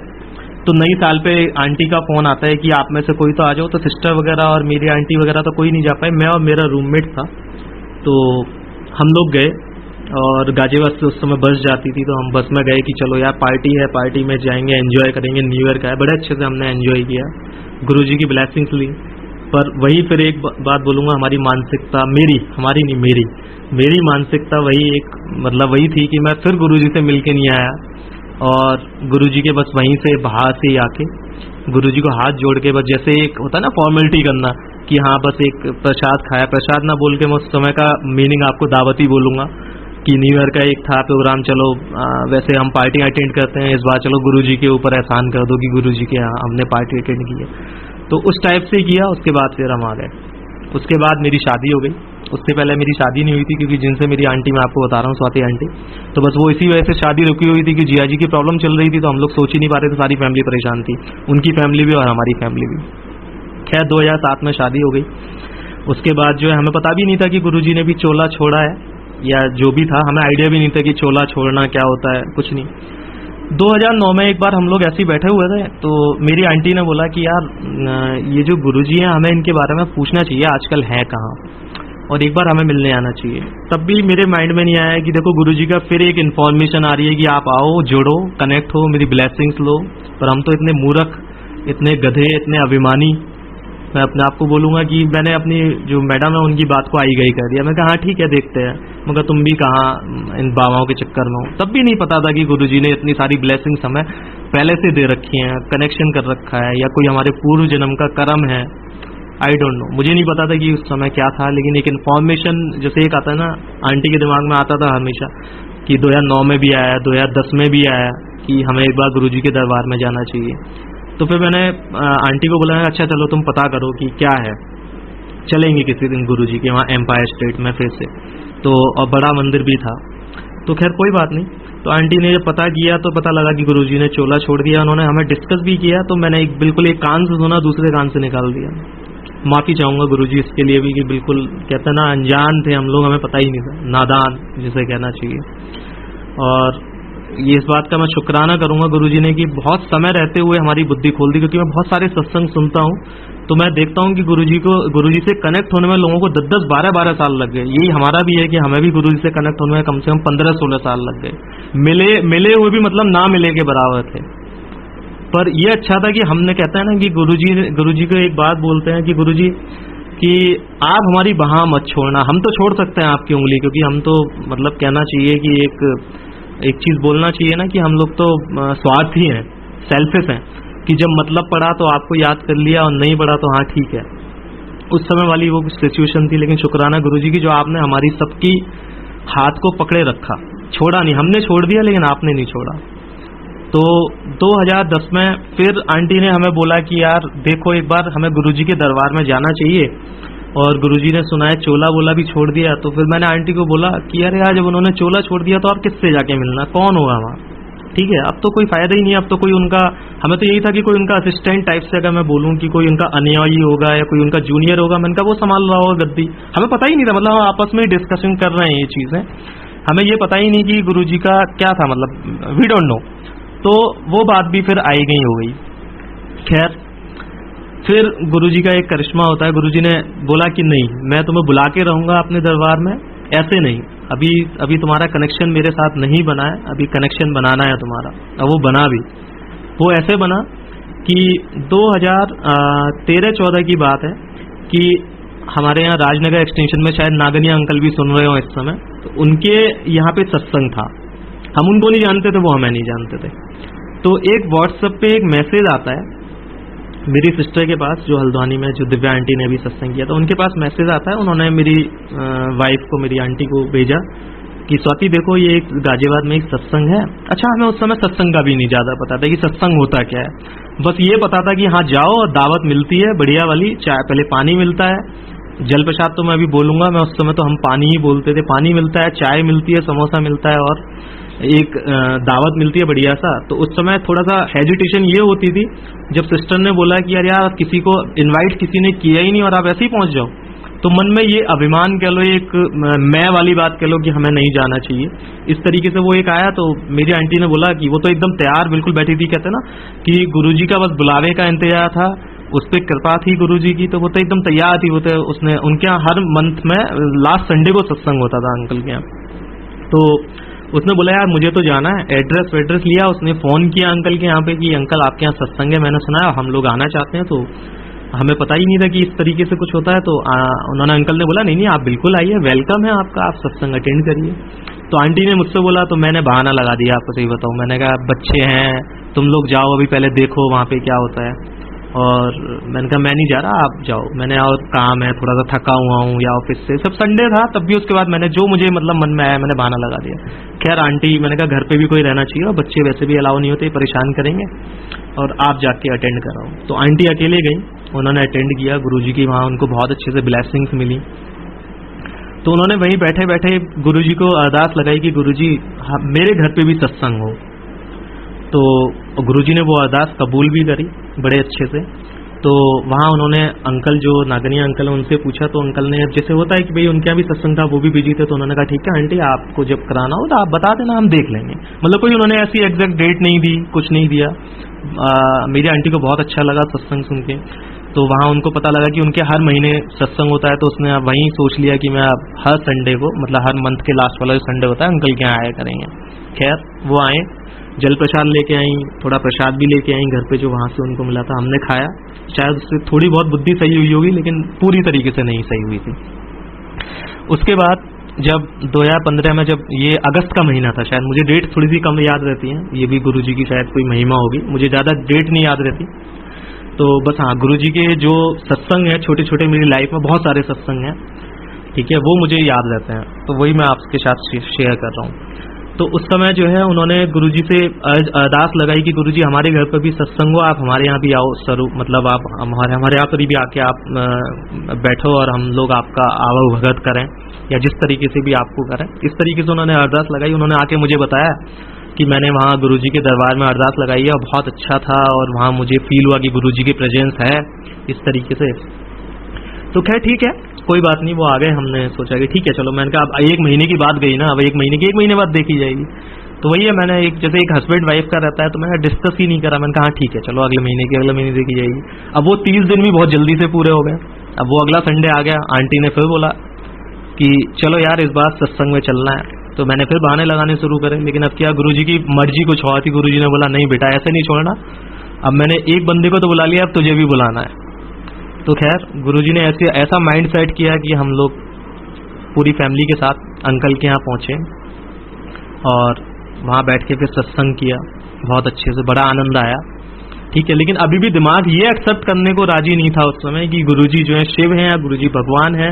तो नई साल पे आंटी का फोन आता है कि आप में से कोई तो आ जाओ। तो सिस्टर वगैरह और मेरी आंटी वगैरह तो कोई नहीं जा पाए, मैं और मेरा रूममेट था। तो हम लोग गए और गाजियाबाद से उस समय बस जाती थी, तो हम बस में गए कि चलो यार पार्टी है, पार्टी में जाएंगे, एंजॉय करेंगे, न्यू ईयर का है। बड़े अच्छे से हमने एंजॉय किया, गुरुजी की ब्लेसिंग्स ली। पर वही फिर एक बात बोलूँगा, हमारी मानसिकता, हमारी नहीं मेरी मानसिकता वही एक मतलब वही थी कि मैं फिर गुरुजी से मिल के नहीं आया, और गुरुजी के बस वहीं से बाहर से ही आके गुरुजी को हाथ जोड़ के बस जैसे एक होता है ना फॉर्मेलिटी करना कि हाँ बस एक प्रसाद खाया, प्रसाद ना बोल के मैं उस समय का मीनिंग आपको दावती बोलूँगा कि न्यू ईयर का एक था प्रोग्राम, चलो वैसे हम पार्टी अटेंड करते हैं, इस बार चलो गुरुजी के ऊपर एहसान कर दो कि गुरुजी के यहाँ हमने पार्टी अटेंड की है। तो उस टाइप से किया। उसके बाद फिर हम आ गए। उसके बाद मेरी शादी हो गई। उससे पहले मेरी शादी नहीं हुई थी, क्योंकि जिनसे मेरी आंटी, मैं आपको बता रहा हूँ, स्वाति आंटी, तो बस वो इसी वजह से शादी रुकी हुई थी कि जिया जी की प्रॉब्लम चल रही थी, तो हम लोग सोच ही नहीं पा रहे थे, सारी फैमिली परेशान थी, उनकी फैमिली भी और हमारी फैमिली भी। खैर 2007 में शादी हो गई। उसके बाद जो है हमें पता भी नहीं था कि गुरुजी ने भी चोला छोड़ा है, या जो भी था हमें आइडिया भी नहीं था कि चोला छोड़ना क्या होता है, कुछ नहीं। 2009 में एक बार हम लोग ऐसे ही बैठे हुए थे, तो मेरी आंटी ने बोला कि यार ये जो गुरुजी हैं, हमें इनके बारे में पूछना चाहिए, आजकल है कहाँ, और एक बार हमें मिलने आना चाहिए। तब भी मेरे माइंड में नहीं आया कि देखो गुरुजी का फिर एक इन्फॉर्मेशन आ रही है कि आप आओ, जुड़ो, कनेक्ट हो, मेरी ब्लेसिंग्स लो। पर हम तो इतने मूर्ख, इतने गधे, इतने अभिमानी, मैं अपने आप को बोलूँगा कि मैंने अपनी जो मैडम है उनकी बात को आई गई कर दिया। मैं कहा हाँ ठीक है, देखते हैं, मगर तुम भी कहाँ इन बाबाओं के चक्कर में हो। तब भी नहीं पता था कि गुरुजी ने इतनी सारी ब्लेसिंग्स हमें पहले से दे रखी हैं, कनेक्शन कर रखा है, या कोई हमारे पूर्व जन्म का कर्म है। आई डोंट नो, मुझे नहीं पता था कि उस समय क्या था, लेकिन एक इन्फॉर्मेशन जैसे एक आता है ना, आंटी के दिमाग में आता था हमेशा कि 2009 में भी आया, 2010 में भी आया कि हमें एक बार गुरुजी के दरबार में जाना चाहिए। तो फिर मैंने आंटी को बोला अच्छा चलो तुम पता करो कि क्या है, चलेंगे किसी दिन गुरुजी के वहाँ एम्पायर स्टेट में फिर से। तो और बड़ा मंदिर भी था, तो खैर कोई बात नहीं। तो आंटी ने जब पता किया तो पता लगा कि गुरुजी ने चोला छोड़ दिया। उन्होंने हमें डिस्कस भी किया, तो मैंने बिल्कुल एक कान से सुना, दूसरे कान से निकाल दिया। माफ़ी चाहूँगा गुरुजी इसके लिए भी कि बिल्कुल कहते हैं ना, अनजान थे हम लोग, हमें पता ही नहीं था, नादान जिसे कहना चाहिए। और ये इस बात का मैं शुक्राना करूंगा गुरुजी ने कि बहुत समय रहते हुए हमारी बुद्धि खोल दी, क्योंकि मैं बहुत सारे सत्संग सुनता हूँ तो मैं देखता हूँ कि गुरुजी से कनेक्ट होने में लोगों को 10-10, 12-12 साल लग गए। यही हमारा भी है कि हमें भी गुरुजी से कनेक्ट होने में कम से कम 15-16 साल लग गए। मिले हुए भी मतलब ना मिले के बराबर थे। पर ये अच्छा था कि हमने, कहते हैं ना कि गुरुजी को एक बात बोलते हैं कि गुरुजी कि आप हमारी बाह मत छोड़ना। हम तो छोड़ सकते हैं आपकी उंगली, क्योंकि हम तो मतलब कहना चाहिए कि एक चीज बोलना चाहिए ना कि हम लोग तो स्वार्थी हैं, सेल्फिश हैं, कि जब मतलब पड़ा तो आपको याद कर लिया और नहीं पड़ा तो हाँ ठीक है। उस समय वाली वो सिचुएशन थी, लेकिन शुक्राना गुरुजी की जो आपने हमारी सबकी हाथ को पकड़े रखा, छोड़ा नहीं। हमने छोड़ दिया लेकिन आपने नहीं छोड़ा। तो 2010 में फिर आंटी ने हमें बोला कि यार देखो एक बार हमें गुरुजी के दरबार में जाना चाहिए, और गुरुजी ने सुना है चोला बोला भी छोड़ दिया। तो फिर मैंने आंटी को बोला कि अरे यार जब उन्होंने चोला छोड़ दिया तो आप किससे जाके मिलना, कौन होगा वहाँ, ठीक है अब तो कोई फायदा ही नहीं है। अब तो कोई उनका, हमें तो यही था कि कोई उनका असिस्टेंट टाइप से, अगर मैं बोलूँ कि कोई उनका अनुयायी होगा या कोई उनका जूनियर होगा, मैंने कहा वो संभाल रहा होगा गद्दी। हमें पता ही नहीं था, मतलब हम आपस में डिस्कशन कर रहे हैं ये चीजें, हमें ये पता ही नहीं कि गुरुजी का क्या था, मतलब वी डोंट नो। तो वो बात भी फिर आई गई हो गई। खैर फिर गुरुजी का एक करिश्मा होता है, गुरुजी ने बोला कि नहीं मैं तुम्हें बुला के रहूंगा अपने दरबार में, ऐसे नहीं, अभी तुम्हारा कनेक्शन मेरे साथ नहीं बना है, अभी कनेक्शन बनाना है तुम्हारा। और वो बना भी, वो ऐसे बना कि 2013-14 की बात है कि हमारे यहाँ राजनगर एक्सटेंशन में शायद नागनिया अंकल भी सुन रहे हो इस समय, तो उनके यहाँ पे सत्संग था। हम उनको नहीं जानते थे, वो हमें नहीं जानते थे। तो एक व्हाट्सएप पे एक मैसेज आता है मेरी सिस्टर के पास, जो हल्द्वानी में, जो दिव्या आंटी ने भी सत्संग किया, तो उनके पास मैसेज आता है। उन्होंने मेरी वाइफ को, मेरी आंटी को भेजा कि स्वाति देखो ये एक गाजियाबाद में एक सत्संग है। अच्छा, हमें उस समय सत्संग का भी नहीं ज्यादा पता था कि सत्संग होता क्या है, बस ये पता था कि हाँ जाओ और दावत मिलती है बढ़िया वाली, चाय पहले पानी मिलता है, जल प्रसाद तो मैं अभी बोलूंगा, मैं उस समय तो हम पानी ही बोलते थे, पानी मिलता है, चाय मिलती है, समोसा मिलता है और एक दावत मिलती है बढ़िया सा। तो उस समय थोड़ा सा हेजिटेशन ये होती थी जब सिस्टर ने बोला कि यार किसी को इनवाइट किसी ने किया ही नहीं और आप ऐसे ही पहुंच जाओ, तो मन में ये अभिमान कह लो, एक मैं वाली बात कह लो कि हमें नहीं जाना चाहिए, इस तरीके से वो एक आया। तो मेरी आंटी ने बोला कि वो तो एकदम तैयार बिल्कुल बैठी थी, कहते ना कि गुरुजी का बस बुलावे का इंतजार था, उस पर कृपा थी गुरुजी की, तो वो तो एकदम तैयार थी। वो तो उसने, उनके यहाँ हर मंथ में लास्ट संडे को सत्संग होता था अंकल के यहाँ। तो उसने बोला यार मुझे तो जाना है, एड्रेस वेड्रेस लिया, उसने फोन किया अंकल के यहाँ पे कि अंकल आपके यहाँ सत्संग है, मैंने सुना है हम लोग आना चाहते हैं। तो हमें पता ही नहीं था कि इस तरीके से कुछ होता है। तो उन्होंने, अंकल ने बोला नहीं नहीं आप बिल्कुल आइए, वेलकम है आपका, आप सत्संग अटेंड करिए। तो आंटी ने मुझसे बोला, तो मैंने बहाना लगा दिया, आपको सही बताऊं, मैंने कहा बच्चे हैं तुम लोग जाओ अभी पहले देखो वहाँ पे क्या होता है, और मैंने कहा मैं नहीं जा रहा आप जाओ, मैंने और काम है, थोड़ा सा थका हुआ हूँ या ऑफिस से, सब संडे था तब भी। उसके बाद मैंने जो मुझे मतलब मन में आया मैंने बहाना लगा दिया। खैर आंटी, मैंने कहा घर पे भी कोई रहना चाहिए और बच्चे वैसे भी अलाउ नहीं होते, परेशान करेंगे, और आप जाके अटेंड कराओ। तो आंटी अकेले गई, उन्होंने अटेंड किया गुरुजी की, वहाँ उनको बहुत अच्छे से ब्लेसिंग्स मिली। तो उन्होंने वहीं बैठे बैठे गुरुजी को अरदास लगाई कि गुरुजी मेरे घर पे भी सत्संग हो। तो गुरुजी ने वो अरदास कबूल भी करी बड़े अच्छे से। तो वहाँ उन्होंने अंकल, जो नागनिया अंकल है, उनसे पूछा, तो अंकल ने, जैसे होता है कि भाई उनके यहाँ भी सत्संग था, वो भी बिजी थे, तो उन्होंने कहा ठीक है आंटी आपको जब कराना हो तो आप बता देना, हम देख लेंगे। मतलब कोई उन्होंने ऐसी एग्जैक्ट डेट नहीं दी, कुछ नहीं दिया। मेरी आंटी को बहुत अच्छा लगा सत्संग सुन के। तो वहाँ उनको पता लगा कि उनके हर महीने सत्संग होता है, तो उसने वहीं सोच लिया कि मैं अब हर संडे को, मतलब हर मंथ के लास्ट वाला जो संडे होता है, अंकल के यहाँ आया करेंगे। खैर वो आए, जल प्रसाद लेके आई, थोड़ा प्रसाद भी लेके आई घर पे जो वहाँ से उनको मिला था, हमने खाया। शायद उससे थोड़ी बहुत बुद्धि सही हुई होगी, लेकिन पूरी तरीके से नहीं सही हुई थी। उसके बाद जब 2015 में, जब ये अगस्त का महीना था, शायद मुझे डेट थोड़ी सी कम याद रहती है, ये भी गुरुजी की शायद कोई महिमा होगी, मुझे ज़्यादा डेट नहीं याद रहती। तो बस हाँ, गुरुजी के जो सत्संग है छोटे छोटे, मेरी लाइफ में बहुत सारे सत्संग हैं, ठीक है, वो मुझे याद रहते हैं, तो वही मैं आपके साथ शेयर कर रहा हूँ। तो उस समय जो है उन्होंने गुरुजी से अरदास लगाई कि गुरुजी हमारे घर पर भी सत्संग हो, आप हमारे यहाँ भी आओ, स्वरूप मतलब आप हमारे यहाँ पर भी आके आप बैठो और हम लोग आपका आवा भगत करें, या जिस तरीके से भी आपको करें, इस तरीके से उन्होंने अरदास लगाई। उन्होंने आके मुझे बताया कि मैंने वहाँ गुरुजी के दरबार में अरदास लगाई है और बहुत अच्छा था, और वहाँ मुझे फील हुआ कि गुरुजी की प्रेजेंस है, इस तरीके से। तो खैर ठीक है, कोई बात नहीं, वो आ गए, हमने सोचा कि ठीक है चलो, मैंने कहा अब 1 महीने की बात गई ना, अब 1 महीने बाद देखी जाएगी। तो वही है, मैंने एक जैसे एक हस्बैंड वाइफ का रहता है, तो मैंने डिस्कस ही नहीं करा। मैंने कहा ठीक है चलो अगले महीने देखी जाएगी। अब वो 30 दिन भी बहुत जल्दी से पूरे हो गए। अब वो अगला संडे आ गया, आंटी ने फिर बोला कि चलो यार इस बार सत्संग में चलना है। तो मैंने फिर बहाने लगाने शुरू करे, लेकिन अब क्या, गुरुजी की मर्जी कुछ और थी। गुरुजी ने बोला नहीं बेटा ऐसे नहीं छोड़ना। अब मैंने एक बंदे को तो बुला लिया, अब तुझे भी बुलाना है। तो खैर गुरुजी ने ऐसा माइंड सेट किया कि हम लोग पूरी फैमिली के साथ अंकल के यहाँ पहुंचे और वहाँ बैठ के फिर सत्संग किया। बहुत अच्छे से, बड़ा आनंद आया। ठीक है, लेकिन अभी भी दिमाग ये एक्सेप्ट करने को राजी नहीं था उस समय कि गुरुजी जो है शिव हैं या गुरुजी भगवान है,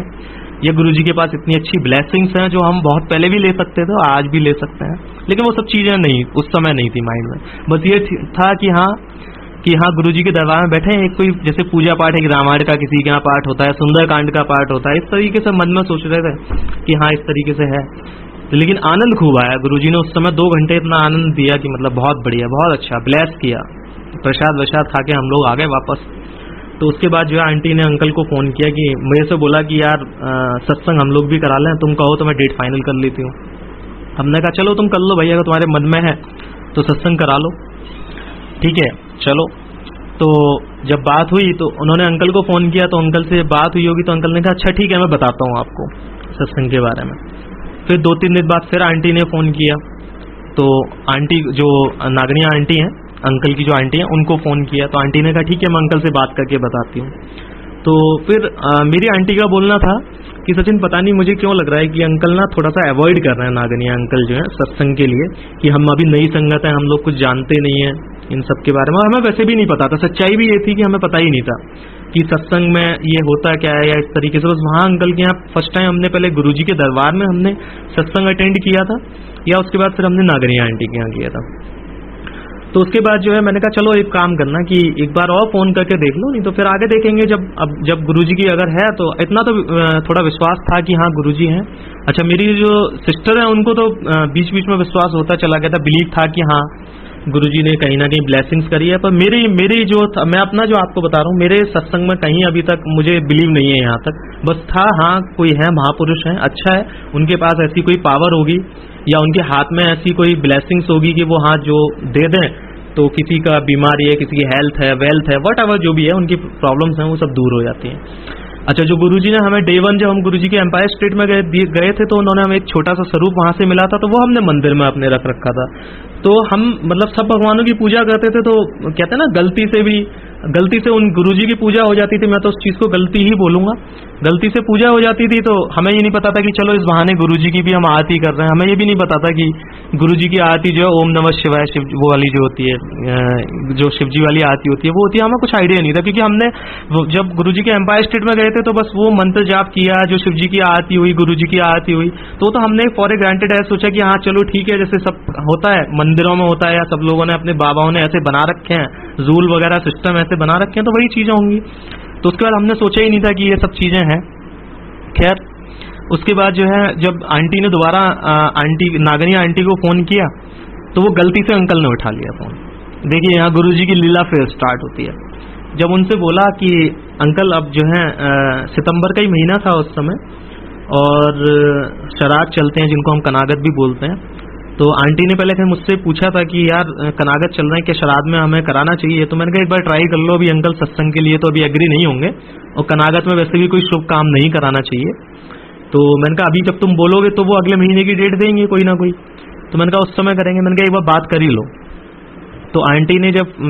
या गुरुजी के पास इतनी अच्छी ब्लेसिंग्स हैं जो हम बहुत पहले भी ले सकते थे, आज भी ले सकते हैं। लेकिन वो सब चीजें नहीं, उस समय नहीं थी माइंड में। बस ये था कि हाँ गुरुजी के दरबार में बैठे हैं, एक कोई जैसे पूजा पाठ है, रामायण का किसी के यहाँ पाठ होता है, सुंदरकांड का पाठ होता है, इस तरीके से मन में सोच रहे थे कि हाँ इस तरीके से है। लेकिन आनंद खूब आया। गुरुजी ने उस समय 2 घंटे इतना आनंद दिया कि मतलब बहुत बढ़िया, बहुत अच्छा, ब्लेस किया। प्रसाद वसाद खा के हम लोग आ गए वापस। तो उसके बाद जो है आंटी ने अंकल को फोन किया कि मेरे से बोला कि यार सत्संग हम लोग भी करा लें, तुम कहो तो मैं डेट फाइनल कर लेती हूँ। हमने कहा चलो तुम कर लो भैया, अगर तुम्हारे मन में है तो सत्संग करा लो, ठीक है चलो। तो जब बात हुई तो उन्होंने अंकल को फोन किया, तो अंकल से बात हुई होगी, तो अंकल ने कहा अच्छा ठीक है मैं बताता हूँ आपको सत्संग के बारे में। फिर 2-3 दिन बाद फिर आंटी ने फोन किया, तो आंटी जो नागनिया आंटी हैं, अंकल की जो आंटी हैं, उनको फोन किया। तो आंटी ने कहा ठीक है मैं अंकल से बात करके बताती हूँ। तो फिर मेरी आंटी का बोलना था कि सचिन पता नहीं मुझे क्यों लग रहा है कि अंकल ना थोड़ा सा अवॉइड कर रहे हैं, नागनिया अंकल जो है सत्संग के लिए, कि हम अभी नई संगत है, हम लोग कुछ जानते नहीं है इन सब के बारे में, और हमें वैसे भी नहीं पता था। सच्चाई भी ये थी कि हमें पता ही नहीं था कि सत्संग में ये होता क्या है या इस तरीके से। बस वहाँ अंकल के यहाँ फर्स्ट टाइम हमने पहले गुरुजी के दरबार में हमने सत्संग अटेंड किया था, या उसके बाद फिर हमने नागनिया आंटी के यहाँ किया था। तो उसके बाद जो है मैंने कहा चलो एक काम करना कि एक बार और फोन करके देख लो, नहीं तो फिर आगे देखेंगे जब गुरुजी की अगर है तो। इतना तो थोड़ा विश्वास था कि हाँ गुरुजी हैं। अच्छा मेरी जो सिस्टर है उनको तो बीच बीच में विश्वास होता चला गया था, बिलीव था कि हाँ गुरुजी ने कहीं ना कहीं ब्लेसिंग्स करी है। पर मेरी जो मैं अपना जो आपको बता रहा हूँ, मेरे सत्संग में कहीं अभी तक मुझे बिलीव नहीं है यहाँ तक। बस था हाँ कोई है, महापुरुष है, अच्छा है, उनके पास ऐसी कोई पावर होगी या उनके हाथ में ऐसी कोई ब्लेसिंग्स होगी कि वो हाथ जो दे दें तो किसी का बीमारी है, किसी की हेल्थ है, वेल्थ है, वट एवर जो भी है, उनकी प्रॉब्लम्स हैं वो सब दूर हो जाती हैं। अच्छा जो गुरुजी ने हमें डे 1 जब हम गुरुजी के एम्पायर स्टेट में गए थे, तो उन्होंने हमें एक छोटा सा स्वरूप वहां से मिला था, तो वो हमने मंदिर में अपने रख रखा था। तो हम मतलब सब भगवानों की पूजा करते थे, तो कहते हैं ना गलती से उन गुरुजी की पूजा हो जाती थी। मैं तो उस चीज को गलती ही बोलूंगा, गलती से पूजा हो जाती थी। तो हमें ये नहीं पता था कि चलो इस बहाने गुरुजी की भी हम आरती कर रहे हैं। हमें ये भी नहीं पता था कि गुरुजी की आरती जो है ओम नमः शिवाय शिव वो वाली जो होती है, जो शिवजी वाली आरती होती है वो होती है। हमें कुछ आइडिया नहीं था, क्योंकि हमने जब गुरुजी के एम्पायर स्टेट में गए थे तो बस वो मंत्र जाप किया, जो शिवजी की आरती हुई, गुरुजी की आरती हुई, तो हमने फॉर ग्रांटेड है, सोचा कि हाँ चलो ठीक है, जैसे सब होता है मंदिरों में होता है, या सब लोगों ने अपने बाबाओं ने ऐसे बना रखे हैं, जूल वगैरह सिस्टम ऐसे बना रखे हैं, तो वही चीजें होंगी। तो उसके बाद हमने सोचा ही नहीं था कि ये सब चीजें हैं। खैर उसके बाद जो है जब आंटी ने दोबारा नागनिया आंटी को फोन किया, तो वो गलती से अंकल ने उठा लिया फोन। देखिए यहाँ गुरुजी की लीला फिर स्टार्ट होती है। जब उनसे बोला कि अंकल अब जो है सितंबर का ही महीना था उस समय, और शराग चलते हैं जिनको हम कनागत भी बोलते हैं, तो आंटी ने पहले फिर मुझसे पूछा था कि यार कनागत चल रहे हैं, क्या श्राद्ध में हमें कराना चाहिए? तो मैंने कहा एक बार ट्राई कर लो, अभी अंकल सत्संग के लिए तो अभी एग्री नहीं होंगे, और कनागत में वैसे भी कोई शुभ काम नहीं कराना चाहिए। तो मैंने कहा अभी जब तुम बोलोगे तो वो अगले महीने की डेट देंगे कोई ना कोई, तो मैंने कहा उस समय करेंगे। मैंने कहा एक बार बात कर ही लो। तो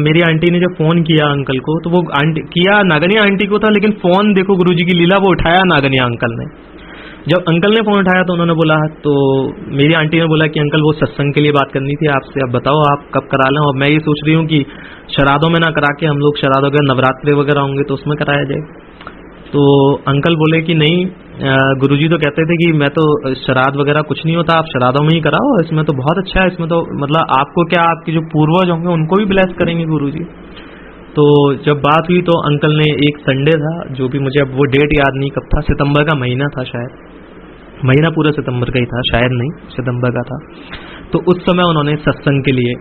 मेरी आंटी ने जब फोन किया अंकल को, तो वो किया नागनिया आंटी को था, लेकिन फोन देखो गुरुजी की लीला, वो उठाया नागनिया अंकल ने। जब अंकल ने फोन उठाया तो उन्होंने बोला, तो मेरी आंटी ने बोला कि अंकल वो सत्संग के लिए बात करनी थी आपसे, अब बताओ आप कब करा लें। और मैं ये सोच रही हूँ कि श्राद्धों में ना करा के हम लोग श्राद्धों के नवरात्रि वगैरह होंगे तो उसमें कराया जाए। तो अंकल बोले कि नहीं, गुरुजी तो कहते थे कि मैं तो श्राद्ध वगैरह कुछ नहीं होता, आप श्राद्धों में ही कराओ, इसमें तो बहुत अच्छा है, इसमें तो मतलब आपको क्या, आपके जो पूर्वज होंगे उनको भी ब्लेस करेंगे गुरुजी। तो जब बात हुई तो अंकल ने एक संडे था, जो भी मुझे अब वो डेट याद नहीं कब था, सितंबर का महीना था शायद, महीना पूरा सितंबर का ही था, शायद नहीं सितंबर का था। तो उस समय उन्होंने सत्संग के लिए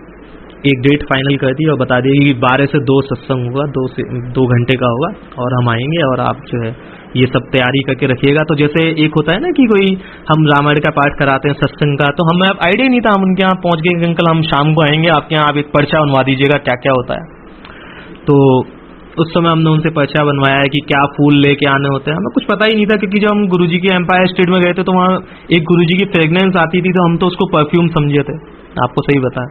एक डेट फाइनल कर दी और बता दिया कि 12 से 2 सत्संग होगा, 2 घंटे का होगा, और हम आएंगे और आप जो है ये सब तैयारी करके रखिएगा। तो जैसे एक होता है ना कि कोई हम रामायण का पाठ कराते हैं सत्संग का, तो हमें आइडिया नहीं था। हम उनके यहाँ पहुंच गए कि अंकल हम शाम को आएंगे, आपके यहाँ आप एक पर्चा बनवा दीजिएगा क्या क्या होता है। तो उस समय हमने उनसे पर्चा बनवाया है कि क्या फूल लेके आने होते हैं। हमें कुछ पता ही नहीं था, क्योंकि जब हम गुरुजी के एम्पायर स्टेट में गए थे तो वहाँ एक गुरुजी की फ्रेग्रेंस आती थी, तो हम तो उसको परफ्यूम समझे थे। आपको सही बताया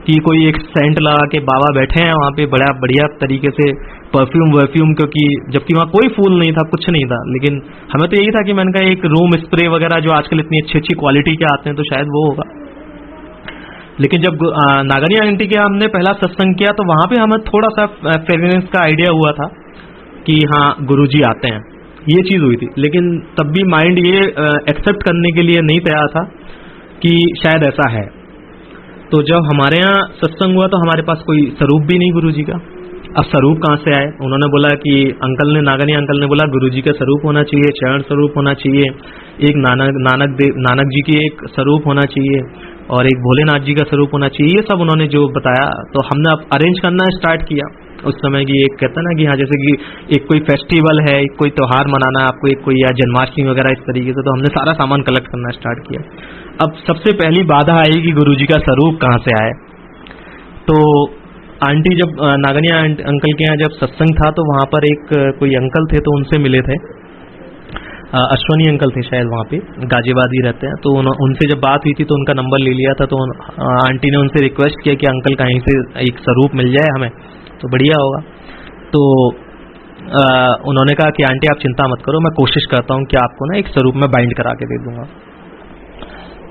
कि कोई एक सेंट लगा के बाबा बैठे हैं वहाँ पे, बड़ा बढ़िया तरीके से परफ्यूम, क्योंकि जबकि वहाँ कोई फूल नहीं था, कुछ नहीं था। लेकिन हमें तो यही था कि मैंने कहा एक रूम स्प्रे वगैरह जो आजकल इतनी अच्छी अच्छी क्वालिटी के आते हैं तो शायद वो होगा। लेकिन जब नागनी आंटी के हमने पहला सत्संग किया तो वहां पे हमें थोड़ा सा फ्रेग्रेंस का आइडिया हुआ था कि हाँ गुरुजी आते हैं, ये चीज हुई थी। लेकिन तब भी माइंड ये एक्सेप्ट करने के लिए नहीं तैयार था कि शायद ऐसा है। तो जब हमारे यहाँ सत्संग हुआ तो हमारे पास कोई स्वरूप भी नहीं गुरुजी का। अब स्वरूप कहाँ से आए? उन्होंने बोला कि अंकल ने, नागनी अंकल ने बोला गुरुजी का स्वरूप होना चाहिए, चरण स्वरूप होना चाहिए, एक नानक जी की एक स्वरूप होना चाहिए और एक भोलेनाथ जी का स्वरूप होना चाहिए। ये सब उन्होंने जो बताया तो हमने अब अरेंज करना स्टार्ट किया। उस समय की एक कहता ना कि हाँ जैसे कि एक कोई फेस्टिवल है, एक कोई त्योहार मनाना है आपको, एक कोई या जन्माष्टमी वगैरह इस तरीके से, तो हमने सारा सामान कलेक्ट करना स्टार्ट किया। अब सबसे पहली बाधा आई कि गुरुजी का स्वरूप कहाँ से आए। तो आंटी जब नागनी अंकल के यहाँ जब सत्संग था तो वहाँ पर एक कोई अंकल थे तो उनसे मिले थे, अश्वनी अंकल थे शायद, वहाँ पे गाजियाबाद ही रहते हैं। तो उनसे जब बात हुई थी तो उनका नंबर ले लिया था। तो आंटी ने उनसे रिक्वेस्ट किया कि अंकल कहीं से एक स्वरूप मिल जाए हमें तो बढ़िया होगा। तो उन्होंने कहा कि आंटी आप चिंता मत करो, मैं कोशिश करता हूँ कि आपको ना एक स्वरूप में बाइंड करा के दे दूंगा।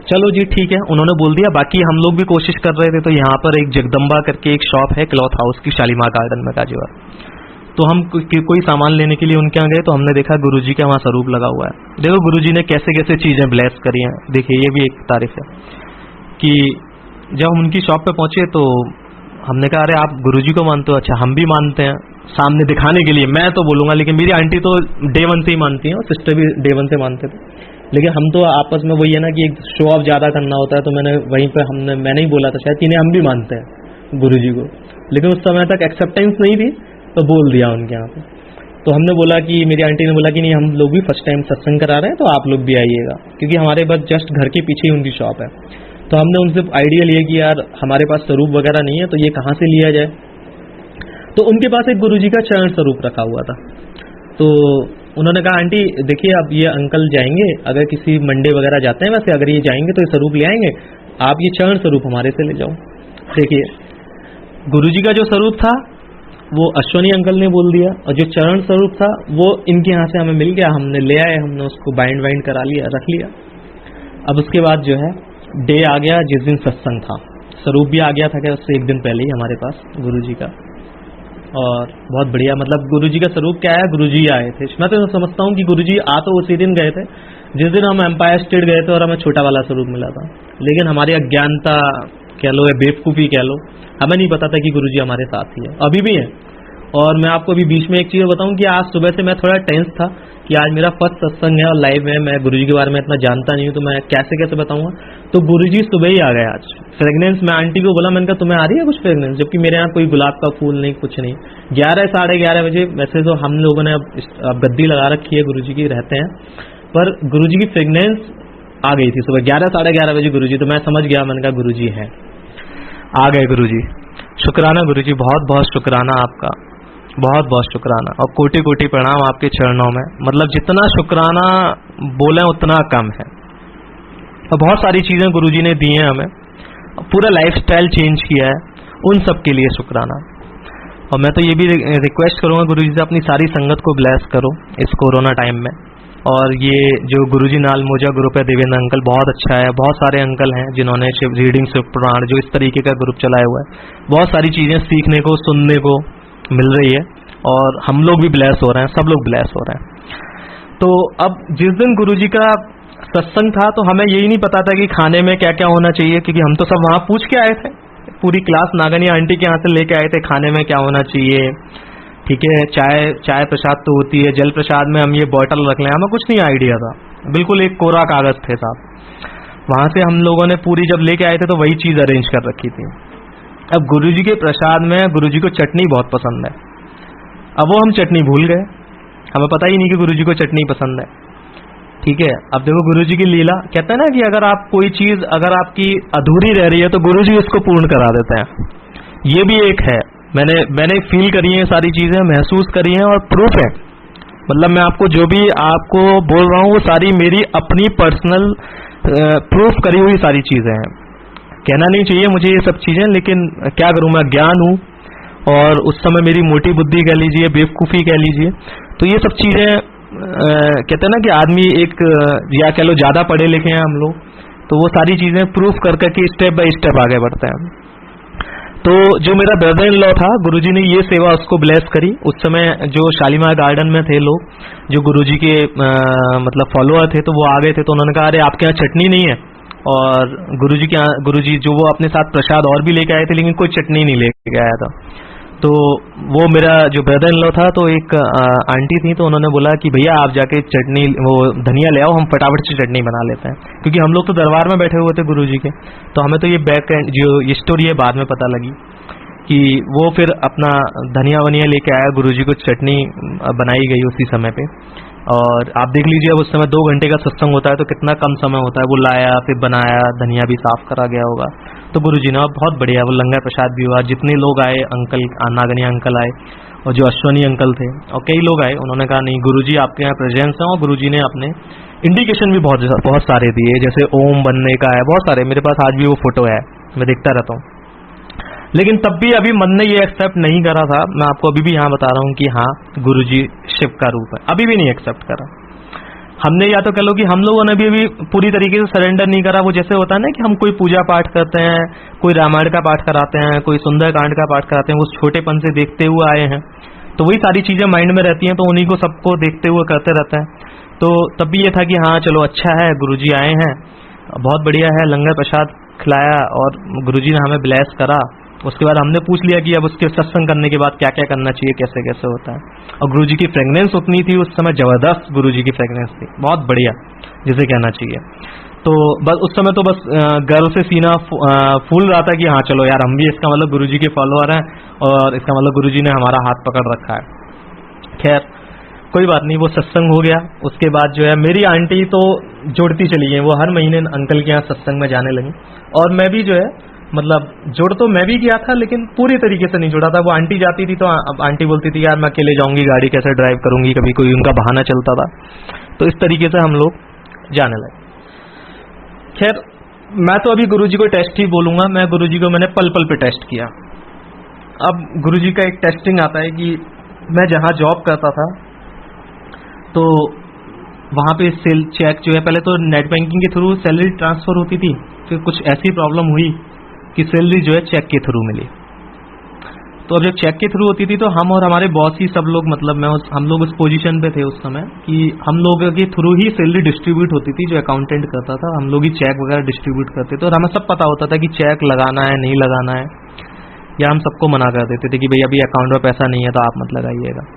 चलो जी ठीक है, उन्होंने बोल दिया। बाकी हम लोग भी कोशिश कर रहे थे। तो यहाँ पर एक जगदम्बा करके एक शॉप है क्लॉथ हाउस की, शालीमार गार्डन में गाजियाबाद। तो हम कोई सामान लेने के लिए उनके यहाँ गए तो हमने देखा गुरुजी का वहाँ स्वरूप लगा हुआ है। देखो गुरुजी ने कैसे कैसे चीजें ब्लेस करी हैं। देखिए ये भी एक तारीफ है कि जब हम उनकी शॉप पे पहुंचे तो हमने कहा अरे आप गुरुजी को मानते हो? अच्छा हम भी मानते हैं, सामने दिखाने के लिए। मैं तो बोलूंगा, लेकिन मेरी आंटी तो डे वन से ही मानती है और सिस्टर भी डे वन से मानते थे। लेकिन हम तो आपस में वही है ना कि एक शो ऑफ ज्यादा करना होता है। तो मैंने वहीं पे मैंने ही बोला था शायद कि नहीं हम भी मानते हैं गुरुजी को, लेकिन उस समय तक एक्सेप्टेंस नहीं थी तो बोल दिया उनके यहाँ पे। तो हमने बोला कि मेरी आंटी ने बोला कि नहीं हम लोग भी फर्स्ट टाइम सत्संग करा रहे हैं तो आप लोग भी आइएगा, क्योंकि हमारे बस जस्ट घर के पीछे ही उनकी शॉप है। तो हमने उनसे आइडिया लिया कि यार हमारे पास स्वरूप वगैरह नहीं है तो ये कहाँ से लिया जाए। तो उनके पास एक गुरुजी का चरण स्वरूप रखा हुआ था। तो उन्होंने कहा आंटी देखिए अब ये अंकल जाएंगे, अगर किसी मंडे वगैरह जाते हैं वैसे, अगर ये जाएंगे तो ये स्वरूप ले आएंगे, आप ये चरण स्वरूप हमारे से ले जाओ। देखिए गुरुजी का जो स्वरूप था वो अश्वनी अंकल ने बोल दिया और जो चरण स्वरूप था वो इनके यहाँ से हमें मिल गया, हमने ले आए, हमने उसको बाइंड करा लिया, रख लिया। अब उसके बाद जो है डे आ गया जिस दिन सत्संग था, स्वरूप भी आ गया था क्या उससे एक दिन पहले ही हमारे पास गुरुजी का। और बहुत बढ़िया, मतलब गुरुजी का स्वरूप क्या है, गुरुजी आए थे। मैं तो समझता हूँ कि गुरुजी आ तो उसी दिन गए थे जिस दिन हम एम्पायर स्टेट गए थे और हमें छोटा वाला स्वरूप मिला था। लेकिन हमारी अज्ञानता कह लो या बेवकूफ़ी कह लो, हमें नहीं पता था कि गुरुजी हमारे साथ ही है, अभी भी है। और मैं आपको अभी बीच में एक चीज़ बताऊं कि आज सुबह से मैं थोड़ा टेंस था कि आज मेरा फर्स्ट सत्संग है और लाइव है, मैं गुरुजी के बारे में इतना जानता नहीं हूं तो मैं कैसे बताऊंगा। तो गुरुजी सुबह ही आ गए आज। फ्रेगनेंस मैं आंटी को बोला, मैंने कहा तुम्हें आ रही है कुछ फ्रेगनेंस, जबकि मेरे यहाँ कोई गुलाब का फूल नहीं, कुछ नहीं। 11 साढ़े 11 बजे, वैसे तो हम लोगों ने अब गद्दी लगा रखी है, गुरुजी की रहते हैं, पर गुरुजी की फ्रेगनेंस आ गई थी सुबह 11 साढ़े 11 बजे गुरुजी। तो मैं समझ गया, मैंने कहा गुरुजी है, आ गए गुरुजी। शुक्राना गुरुजी, बहुत बहुत शुक्राना आपका, बहुत बहुत शुक्राना और कोटि कोटि प्रणाम आपके चरणों में। मतलब जितना शुक्राना बोले उतना कम है। और बहुत सारी चीजें गुरुजी ने दी हैं हमें, पूरा लाइफस्टाइल चेंज किया है, उन सब के लिए शुक्राना। और मैं तो ये भी रिक्वेस्ट करूंगा गुरुजी से अपनी सारी संगत को ब्लेस करो इस कोरोना टाइम में। और ये जो गुरुजी नाल मोजा ग्रुप है, देवेंद्र अंकल बहुत अच्छा है, बहुत सारे अंकल हैं जिन्होंने शिव रीडिंग शिव पुराण जो इस तरीके का ग्रुप चलाया हुआ है, बहुत सारी चीजें सीखने को सुनने को मिल रही है और हम लोग भी ब्लेस हो रहे हैं, सब लोग ब्लेस हो रहे हैं। तो अब जिस दिन गुरुजी का सत्संग था तो हमें यही नहीं पता था कि खाने में क्या क्या होना चाहिए, क्योंकि हम तो सब वहां पूछ के आए थे, पूरी क्लास नागनी आंटी के यहाँ से लेके आए थे खाने में क्या होना चाहिए। ठीक है, चाय प्रसाद तो होती है, जल प्रसाद में हम ये बॉटल रख लें, हमें कुछ नहीं आइडिया था, बिल्कुल एक कोरा कागज थे साहब। वहां से हम लोगों ने पूरी जब लेके आए थे तो वही चीज अरेंज कर रखी थी। अब गुरुजी के प्रसाद में गुरुजी को चटनी बहुत पसंद है, अब वो हम चटनी भूल गए। हमें पता ही नहीं कि गुरुजी को चटनी पसंद है। ठीक है, अब देखो गुरुजी की लीला, कहते हैं ना कि अगर आप कोई चीज अगर आपकी अधूरी रह रही है तो गुरुजी उसको पूर्ण करा देते हैं। ये भी एक है, मैंने फील करी है, सारी चीजें महसूस करी हैं और प्रूफ है। मतलब मैं आपको जो भी आपको बोल रहा हूँ वो सारी मेरी अपनी पर्सनल प्रूफ करी हुई सारी चीजें हैं। कहना नहीं चाहिए मुझे ये सब चीजें, लेकिन क्या करूं, मैं ज्ञान हूं और उस समय मेरी मोटी बुद्धि कह लीजिए, बेवकूफी कह लीजिए। तो ये सब चीजें कहते हैं ना कि आदमी एक या कह लो ज्यादा पढ़े लिखे हैं हम लोग, तो वो सारी चीजें प्रूफ कर करके स्टेप बाय स्टेप आगे बढ़ते हैं। तो जो मेरा ब्रदर इन लॉ था, गुरुजी ने ये सेवा उसको ब्लेस करी। उस समय जो शालीमार गार्डन में थे लोग, जो गुरुजी के मतलब फॉलोअर थे, तो वो आ गए थे। तो उन्होंने कहा अरे आपके यहाँ चटनी नहीं है, और गुरुजी जो वो अपने साथ प्रसाद और भी लेके आए थे, लेकिन कोई चटनी नहीं लेके आया था। तो वो मेरा जो ब्रदर इन लॉ था, तो एक आंटी थी, तो उन्होंने बोला कि भैया आप जाके चटनी वो धनिया ले आओ, हम फटाफट से चटनी बना लेते हैं। क्योंकि हम लोग तो दरबार में बैठे हुए थे गुरुजी के, तो हमें तो ये बैक एंड जो ये स्टोरी है बाद में पता लगी कि वो फिर अपना धनिया वनिया लेके आया, गुरुजी को चटनी बनाई गई उसी समय पे। और आप देख लीजिए अब उस समय 2 घंटे का सत्संग होता है, तो कितना कम समय होता है। वो लाया, फिर बनाया, धनिया भी साफ करा गया होगा। तो गुरुजी ने बहुत बढ़िया, वो लंगर प्रसाद भी हुआ। जितने लोग आए, अंकल नागनी अंकल आए और जो अश्वनी अंकल थे और कई लोग आए, उन्होंने कहा नहीं गुरुजी आपके यहाँ प्रेजेंस है। और गुरुजी ने अपने इंडिकेशन भी बहुत सारे दिए, जैसे ओम बनने का है, बहुत सारे। मेरे पास आज भी वो फोटो है, मैं देखता रहता हूँ। लेकिन तब भी अभी मन ने ये एक्सेप्ट नहीं करा था। मैं आपको अभी भी यहाँ बता रहा हूँ कि हाँ गुरुजी शिव का रूप है, अभी भी नहीं एक्सेप्ट करा हमने। या तो कह लो कि हम लोगों ने भी अभी पूरी तरीके से सरेंडर नहीं करा। वो जैसे होता है ना कि हम कोई पूजा पाठ करते हैं, कोई रामायण का पाठ कराते हैं, कोई सुंदरकांड का पाठ कराते हैं, वो छोटेपन से देखते हुए आए हैं, तो वही सारी चीजें माइंड में रहती हैं, तो उन्हीं को सबको देखते हुए करते रहते हैं। तो तब भी ये था कि हाँ चलो अच्छा है, गुरुजी आए हैं, बहुत बढ़िया है, लंगर प्रसाद खिलाया और गुरुजी ने हमें ब्लेस करा। उसके बाद हमने पूछ लिया कि अब उसके सत्संग करने के बाद क्या क्या करना चाहिए, कैसे कैसे होता है। और गुरुजी की फ्रेगनेंस उतनी थी उस समय, जबरदस्त गुरुजी की फ्रेगनेंस थी, बहुत बढ़िया जिसे कहना चाहिए। तो बस उस समय तो बस गर्व से सीना फूल रहा था कि हाँ चलो यार हम भी, इसका मतलब गुरुजी के फॉलोअर हैं और इसका मतलब गुरुजी ने हमारा हाथ पकड़ रखा है। खैर कोई बात नहीं, वो सत्संग हो गया। उसके बाद जो है मेरी आंटी तो जुड़ती चली गई, वो हर महीने अंकल के यहाँ सत्संग में जाने लगी। और मैं भी जो है मतलब जुड़ तो मैं भी गया था, लेकिन पूरी तरीके से नहीं जुड़ा था। वो आंटी जाती थी तो अब आंटी बोलती थी यार मैं अकेले जाऊंगी, गाड़ी कैसे ड्राइव करूंगी, कभी कोई उनका बहाना चलता था। तो इस तरीके से हम लोग जाने लगे। खैर मैं तो अभी गुरुजी को टेस्ट ही बोलूंगा, मैं गुरुजी को मैंने पल पल पे टेस्ट किया। अब गुरुजी का एक टेस्टिंग आता है कि मैं जहां जॉब करता था तो वहां पे सेल चेक जो है, पहले तो नेट बैंकिंग के थ्रू सैलरी ट्रांसफर होती थी, फिर कुछ ऐसी प्रॉब्लम हुई कि सैलरी जो है चेक के थ्रू मिली। तो अब जब चेक के थ्रू होती थी तो हम और हमारे बॉस ही सब लोग, मतलब हम लोग उस पोजीशन पे थे उस समय कि हम लोगों के थ्रू ही सैलरी डिस्ट्रीब्यूट होती थी। जो अकाउंटेंट करता था, हम लोग ही चेक वगैरह डिस्ट्रीब्यूट करते थे और हमें सब पता होता था कि चेक लगाना है नहीं लगाना है, या हम सबको मना कर देते थे कि भाई अभी अकाउंट में पैसा नहीं है तो आप मत लगाइएगा।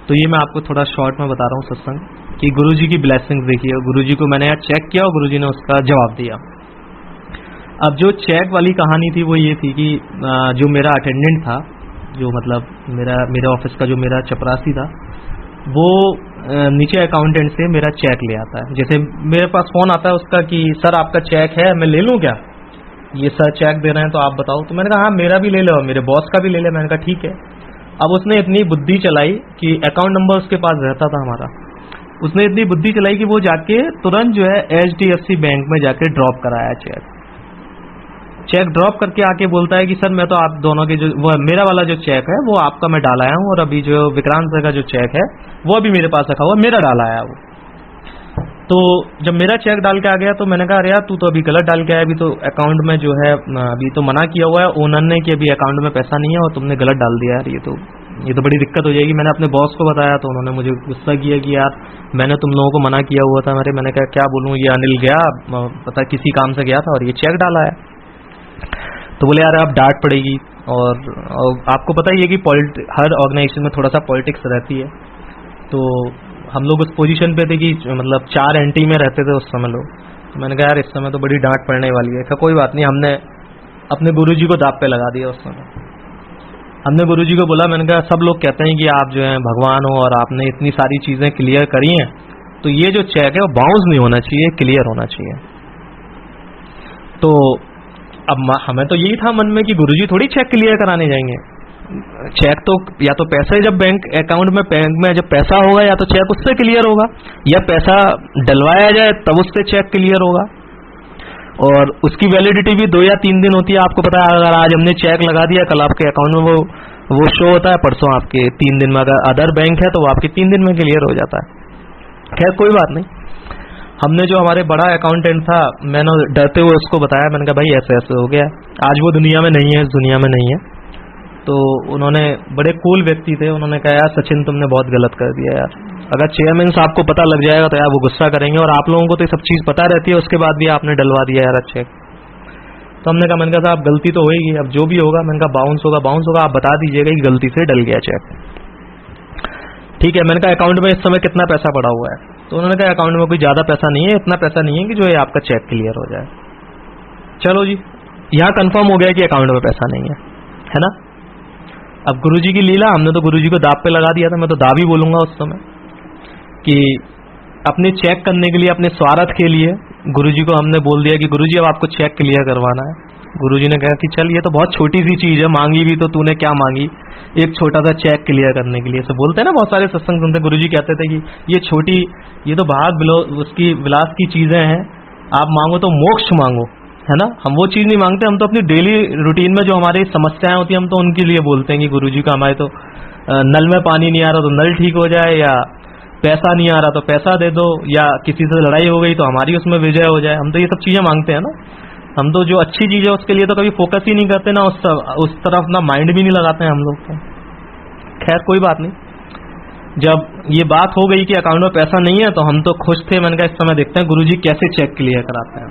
तो ये मैं आपको थोड़ा शॉर्ट में बता रहा हूँ सत्संग कि गुरुजी की ब्लेसिंग देखिए। गुरुजी को मैंने यार चेक किया और गुरुजी ने उसका जवाब दिया। अब जो चेक वाली कहानी थी वो ये थी कि जो मेरा अटेंडेंट था, जो मतलब मेरे ऑफिस का जो मेरा चपरासी था, वो नीचे अकाउंटेंट से मेरा चेक ले आता है। जैसे मेरे पास फोन आता है उसका कि सर आपका चेक है, मैं ले लूं क्या? ये सर चेक दे रहे हैं तो आप बताओ। तो मैंने कहा हाँ मेरा भी ले लो, मेरे बॉस का भी ले ले। मैंने कहा ठीक है। अब उसने इतनी बुद्धि चलाई कि अकाउंट नंबर उसके पास रहता था हमारा, उसने इतनी बुद्धि चलाई कि वो जाके तुरंत जो है HDFC बैंक में जाके ड्रॉप कराया चेक ड्रॉप करके आके बोलता है कि सर मैं तो आप दोनों के जो वो मेरा वाला जो चेक है वो आपका मैं डाल आया हूँ, और अभी जो विक्रांत सर का जो चेक है वो अभी मेरे पास रखा हुआ, मेरा डाल आया वो। तो जब मेरा चेक डाल के आ गया तो मैंने कहा अरे यार तू तो अभी गलत डाल के आया, अभी तो अकाउंट में जो है अभी तो मना किया हुआ है ओनर ने कि अभी अकाउंट में पैसा नहीं है और तुमने गलत डाल दिया यार, ये तो बड़ी दिक्कत हो जाएगी। मैंने अपने बॉस को बताया तो उन्होंने मुझे गुस्सा किया कि यार मैंने तुम लोगों को मना किया हुआ था। मैंने कहा क्या बोलूँ, ये अनिल गया पता किसी काम से गया था और ये चेक डाला है। तो बोले यार आप डांट पड़ेगी, और आपको पता ही है कि हर ऑर्गेनाइजेशन में थोड़ा सा पॉलिटिक्स रहती है। तो हम लोग उस पोजीशन पे थे कि मतलब 4 एंटी में रहते थे उस समय लोग। तो मैंने कहा यार इस समय तो बड़ी डांट पड़ने वाली है। कोई बात नहीं, हमने अपने गुरुजी को दाप पे लगा दिया उस समय। हमने गुरुजी को बोला, मैंने कहा सब लोग कहते हैं कि आप जो है भगवान हो और आपने इतनी सारी चीजें क्लियर करी हैं, तो ये जो चेक है वो बाउंस नहीं होना चाहिए, क्लियर होना चाहिए। तो अब हमें तो यही था मन में कि गुरुजी थोड़ी चेक क्लियर कराने जाएंगे। चेक तो या तो पैसे जब बैंक अकाउंट में, बैंक में जब पैसा होगा या तो चेक उससे क्लियर होगा, या पैसा डलवाया जाए तब उससे चेक क्लियर होगा। और उसकी वैलिडिटी भी 2 या 3 दिन होती है। आपको पता है, अगर आज हमने चेक लगा दिया, कल आपके अकाउंट में वो शो होता है, परसों आपके 3 दिन में, अगर अदर बैंक है तो वो आपके 3 दिन में क्लियर हो जाता है। खैर कोई बात नहीं। हमने जो हमारे बड़ा अकाउंटेंट था, मैंने डरते हुए उसको बताया, मैंने कहा भाई ऐसे ऐसे हो गया। आज वो दुनिया में नहीं है, इस दुनिया में नहीं है। तो उन्होंने, बड़े कूल व्यक्ति थे, उन्होंने कहा यार सचिन तुमने बहुत गलत कर दिया यार, अगर चेयरमैन साहब को पता लग जाएगा तो यार वो गुस्सा करेंगे, और आप लोगों को तो ये सब चीज पता रहती है, उसके बाद भी आपने डलवा दिया यार चेक। तो हमने कहा, मैंने कहा साहब गलती तो होगी, अब जो भी होगा, मैंने कहा बाउंस होगा बाउंस होगा, आप बता दीजिएगा कि गलती से डल गया चेक। ठीक है। मैंने कहा अकाउंट में इस समय कितना पैसा पड़ा हुआ है? तो उन्होंने कहा अकाउंट में कोई ज्यादा पैसा नहीं है, इतना पैसा नहीं है कि जो है आपका चेक क्लियर हो जाए। चलो जी, यहाँ कंफर्म हो गया कि अकाउंट में पैसा नहीं है ना। अब गुरुजी की लीला, हमने तो गुरुजी को दाव पे लगा दिया था, मैं तो दाव ही बोलूंगा उस समय, कि अपने चेक करने के लिए, अपने स्वार्थ के लिए गुरुजी को हमने बोल दिया कि गुरुजी अब आपको चेक क्लियर करवाना है। गुरुजी ने कहा कि चल ये तो बहुत छोटी सी चीज है, मांगी भी तो तूने क्या मांगी, एक छोटा सा चेक क्लियर करने के लिए। सब बोलते हैं ना, बहुत सारे सत्संग सुनते, गुरुजी कहते थे कि ये छोटी, ये तो भाग उसकी विलास की चीजें हैं, आप मांगो तो मोक्ष मांगो, है ना। हम वो चीज नहीं मांगते, हम तो अपनी डेली रूटीन में जो हमारी समस्याएं होती है, हम तो उनके लिए बोलते हैं कि गुरुजी का हमारे तो नल में पानी नहीं आ रहा तो नल ठीक हो जाए, या पैसा नहीं आ रहा तो पैसा दे दो, या किसी से लड़ाई हो गई तो हमारी उसमें विजय हो जाए। हम तो ये सब चीजें मांगते हैं ना। हम तो जो अच्छी चीज है उसके लिए तो कभी फोकस ही नहीं करते ना, उस तरफ ना माइंड भी नहीं लगाते हैं हम लोग तो। खैर कोई बात नहीं। जब ये बात हो गई कि अकाउंट में पैसा नहीं है तो हम तो खुश थे। मैंने कहा इस समय देखते हैं गुरुजी कैसे चेक क्लियर कराते हैं।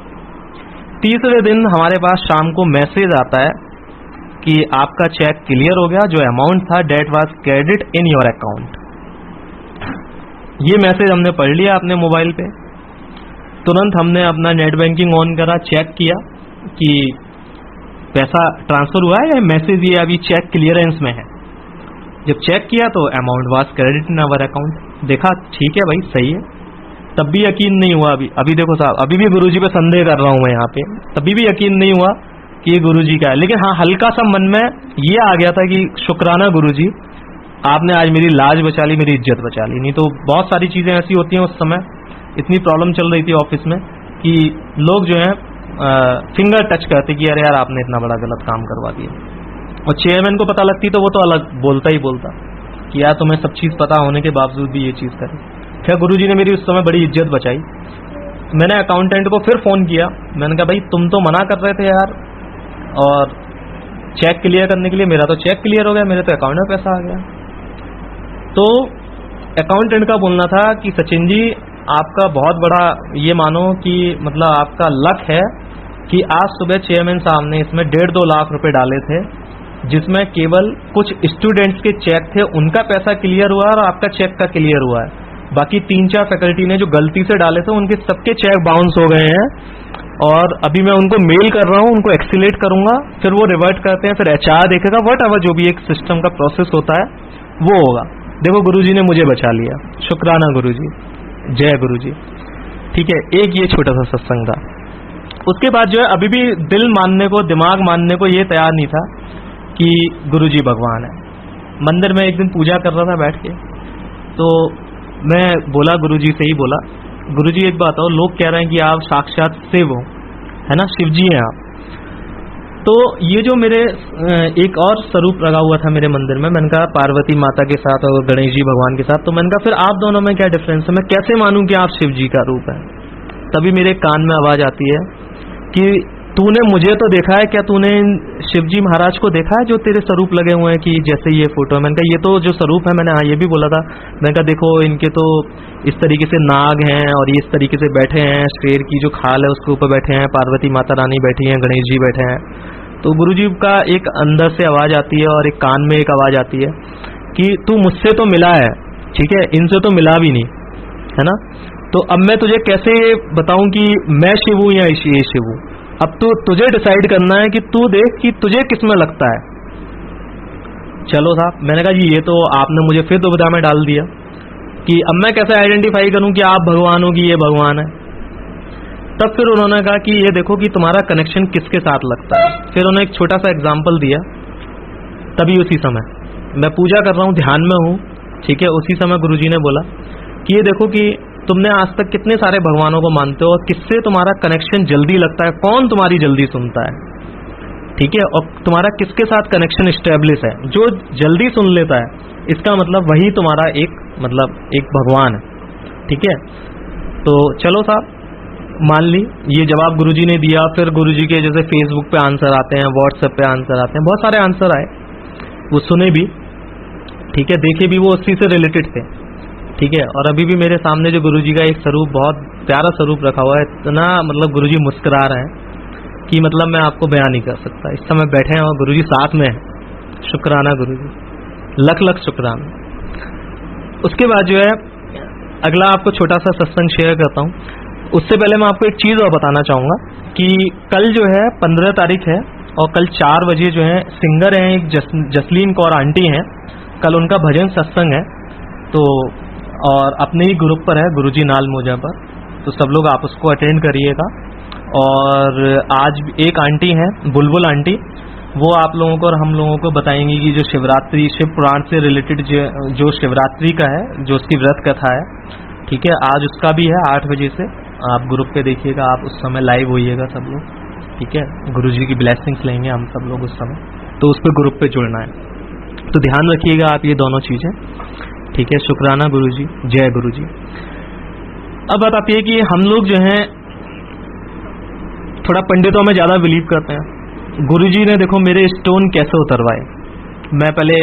तीसरे दिन हमारे पास शाम को मैसेज आता है कि आपका चेक क्लियर हो गया, जो अमाउंट था that was credit in your account. ये मैसेज हमने पढ़ लिया अपने मोबाइल पे। तुरंत हमने अपना नेट बैंकिंग ऑन करा, चेक किया कि पैसा ट्रांसफर हुआ है या मैसेज ये अभी चेक क्लियरेंस में है। जब चेक किया तो amount was credit in our account. देखा ठीक है भाई, सही है। तब भी यकीन नहीं हुआ। अभी देखो साहब, अभी भी गुरुजी पे संदेह कर रहा हूं मैं यहाँ पे, तभी भी यकीन नहीं हुआ कि ये गुरुजी का है। लेकिन हाँ, हल्का सा मन में ये आ गया था कि शुक्राना गुरुजी, आपने आज मेरी लाज बचा ली, मेरी इज्जत बचा ली। नहीं तो बहुत सारी चीजें ऐसी होती हैं, उस समय इतनी प्रॉब्लम चल रही थी ऑफिस में कि लोग जो है फिंगर टच करते कि अरे यार आपने इतना बड़ा गलत काम करवा दिया। और चेयरमैन को पता लगती तो वो तो अलग बोलता ही बोलता कि यार तुम्हें सब चीज पता होने के बावजूद भी ये चीज करी। खैर गुरुजी ने मेरी उस समय बड़ी इज्जत बचाई। मैंने अकाउंटेंट को फिर फोन किया, मैंने कहा भाई तुम तो मना कर रहे थे यार, और चेक क्लियर करने के लिए, मेरा तो चेक क्लियर हो गया, मेरे तो अकाउंट में पैसा आ गया। तो अकाउंटेंट का बोलना था कि सचिन जी आपका बहुत बड़ा, ये मानो कि मतलब आपका लक है कि आज सुबह चेयरमैन साहब ने इसमें 1.5-2 लाख रुपए डाले थे, जिसमें केवल कुछ स्टूडेंट्स के चेक थे उनका पैसा क्लियर हुआ और आपका चेक का क्लियर हुआ है। बाकी 3-4 फैकल्टी ने जो गलती से डाले थे उनके सबके चेक बाउंस हो गए हैं। और अभी मैं उनको मेल कर रहा हूं, उनको एक्सीलेट करूंगा, फिर वो रिवर्ट करते हैं, फिर HR देखेगा, वट एवर जो भी एक सिस्टम का प्रोसेस होता है वो होगा। देखो गुरुजी ने मुझे बचा लिया, शुक्राना गुरुजी, जय गुरुजी। ठीक है, एक ये छोटा सा सत्संग था। उसके बाद जो है अभी भी दिल मानने को, दिमाग मानने को ये तैयार नहीं था कि गुरुजी भगवान है। मंदिर में एक दिन पूजा कर रहा था बैठ के, तो मैं बोला गुरुजी से ही बोला, गुरुजी एक बात हो, लोग कह रहे हैं कि आप साक्षात शिव हो, है ना, शिव जी हैं आप। तो ये जो मेरे एक और स्वरूप लगा हुआ था मेरे मंदिर में, मैंने कहा पार्वती माता के साथ और गणेश जी भगवान के साथ, तो मैंने कहा फिर आप दोनों में क्या डिफरेंस है, मैं कैसे मानूं कि आप शिव जी का रूप है। तभी मेरे कान में आवाज आती है कि तूने मुझे तो देखा है क्या, तूने शिवजी महाराज को देखा है जो तेरे स्वरूप लगे हुए हैं कि जैसे ये फोटो है। मैंने कहा ये तो जो स्वरूप है, मैंने हाँ ये भी बोला था, मैंने कहा देखो इनके तो इस तरीके से नाग हैं और ये इस तरीके से बैठे हैं, शेर की जो खाल है उसके ऊपर बैठे हैं, पार्वती माता रानी बैठी हैं, गणेश जी बैठे हैं। तो गुरुजी का एक अंदर से आवाज आती है और एक कान में एक आवाज आती है कि तू मुझसे तो मिला है, ठीक है, इनसे तो मिला भी नहीं, है ना। तो अब मैं तुझे कैसे बताऊं कि मैं शिव हूं या ये शिव हूं। अब तो तुझे डिसाइड करना है कि तू देख कि तुझे किस में लगता है। चलो साहब, मैंने कहा जी ये तो आपने मुझे फिर दुविधा में डाल दिया कि अब मैं कैसे आइडेंटिफाई करूं कि आप भगवान हो कि ये भगवान है। तब फिर उन्होंने कहा कि ये देखो कि तुम्हारा कनेक्शन किसके साथ लगता है। फिर उन्होंने एक छोटा सा एग्जाम्पल दिया। तभी उसी समय मैं पूजा कर रहा हूँ, ध्यान में हूँ, ठीक है, उसी समय गुरुजी ने बोला कि ये देखो कि तुमने आज तक कितने सारे भगवानों को मानते हो और किससे तुम्हारा कनेक्शन जल्दी लगता है, कौन तुम्हारी जल्दी सुनता है, ठीक है, और तुम्हारा किसके साथ कनेक्शन स्टेब्लिश है। जो जल्दी सुन लेता है इसका मतलब वही तुम्हारा एक भगवान है, ठीक है। तो चलो साहब, मान ली ये जवाब गुरुजी ने दिया। फिर गुरुजी के जैसे फेसबुक पे आंसर आते हैं, व्हाट्सएप पे आंसर आते हैं, बहुत सारे आंसर आए, वो सुने भी, ठीक है, देखे भी, वो उसी से रिलेटेड थे, ठीक है। और अभी भी मेरे सामने जो गुरुजी का एक स्वरूप, बहुत प्यारा स्वरूप रखा हुआ है, इतना गुरुजी मुस्कुरा रहे हैं कि मैं आपको बयान नहीं कर सकता। इस समय बैठे हैं और गुरुजी साथ में है। शुक्राना गुरुजी, लख लख शुक्राना। उसके बाद जो है अगला आपको छोटा सा सत्संग शेयर करता हूँ। उससे पहले मैं आपको एक चीज और बताना चाहूंगा कि कल जो है 15 तारीख है और कल 4 बजे जो है सिंगर हैं एक जसलीन कौर आंटी हैं, कल उनका भजन सत्संग है। तो और अपने ही ग्रुप पर है, गुरुजी नाल मोजा पर, तो सब लोग आप उसको अटेंड करिएगा। और आज एक आंटी हैं बुलबुल आंटी, वो आप लोगों को और हम लोगों को बताएंगी कि जो शिवरात्रि, शिव पुराण से रिलेटेड जो शिवरात्रि का है, जो उसकी व्रत कथा है, ठीक है, आज उसका भी है 8 बजे से। आप ग्रुप पे देखिएगा, आप उस समय लाइव होइएगा सब लोग, ठीक है। गुरुजी की ब्लेसिंग्स लेंगे हम सब लोग उस समय, तो उस पर ग्रुप पे जुड़ना है। तो ध्यान रखिएगा आप ये दोनों चीजें, ठीक है। शुक्राना गुरुजी, जय गुरुजी। अब बात आती है कि हम लोग जो हैं थोड़ा पंडितों में ज्यादा बिलीव करते हैं। गुरुजी ने देखो मेरे स्टोन कैसे उतरवाए। मैं पहले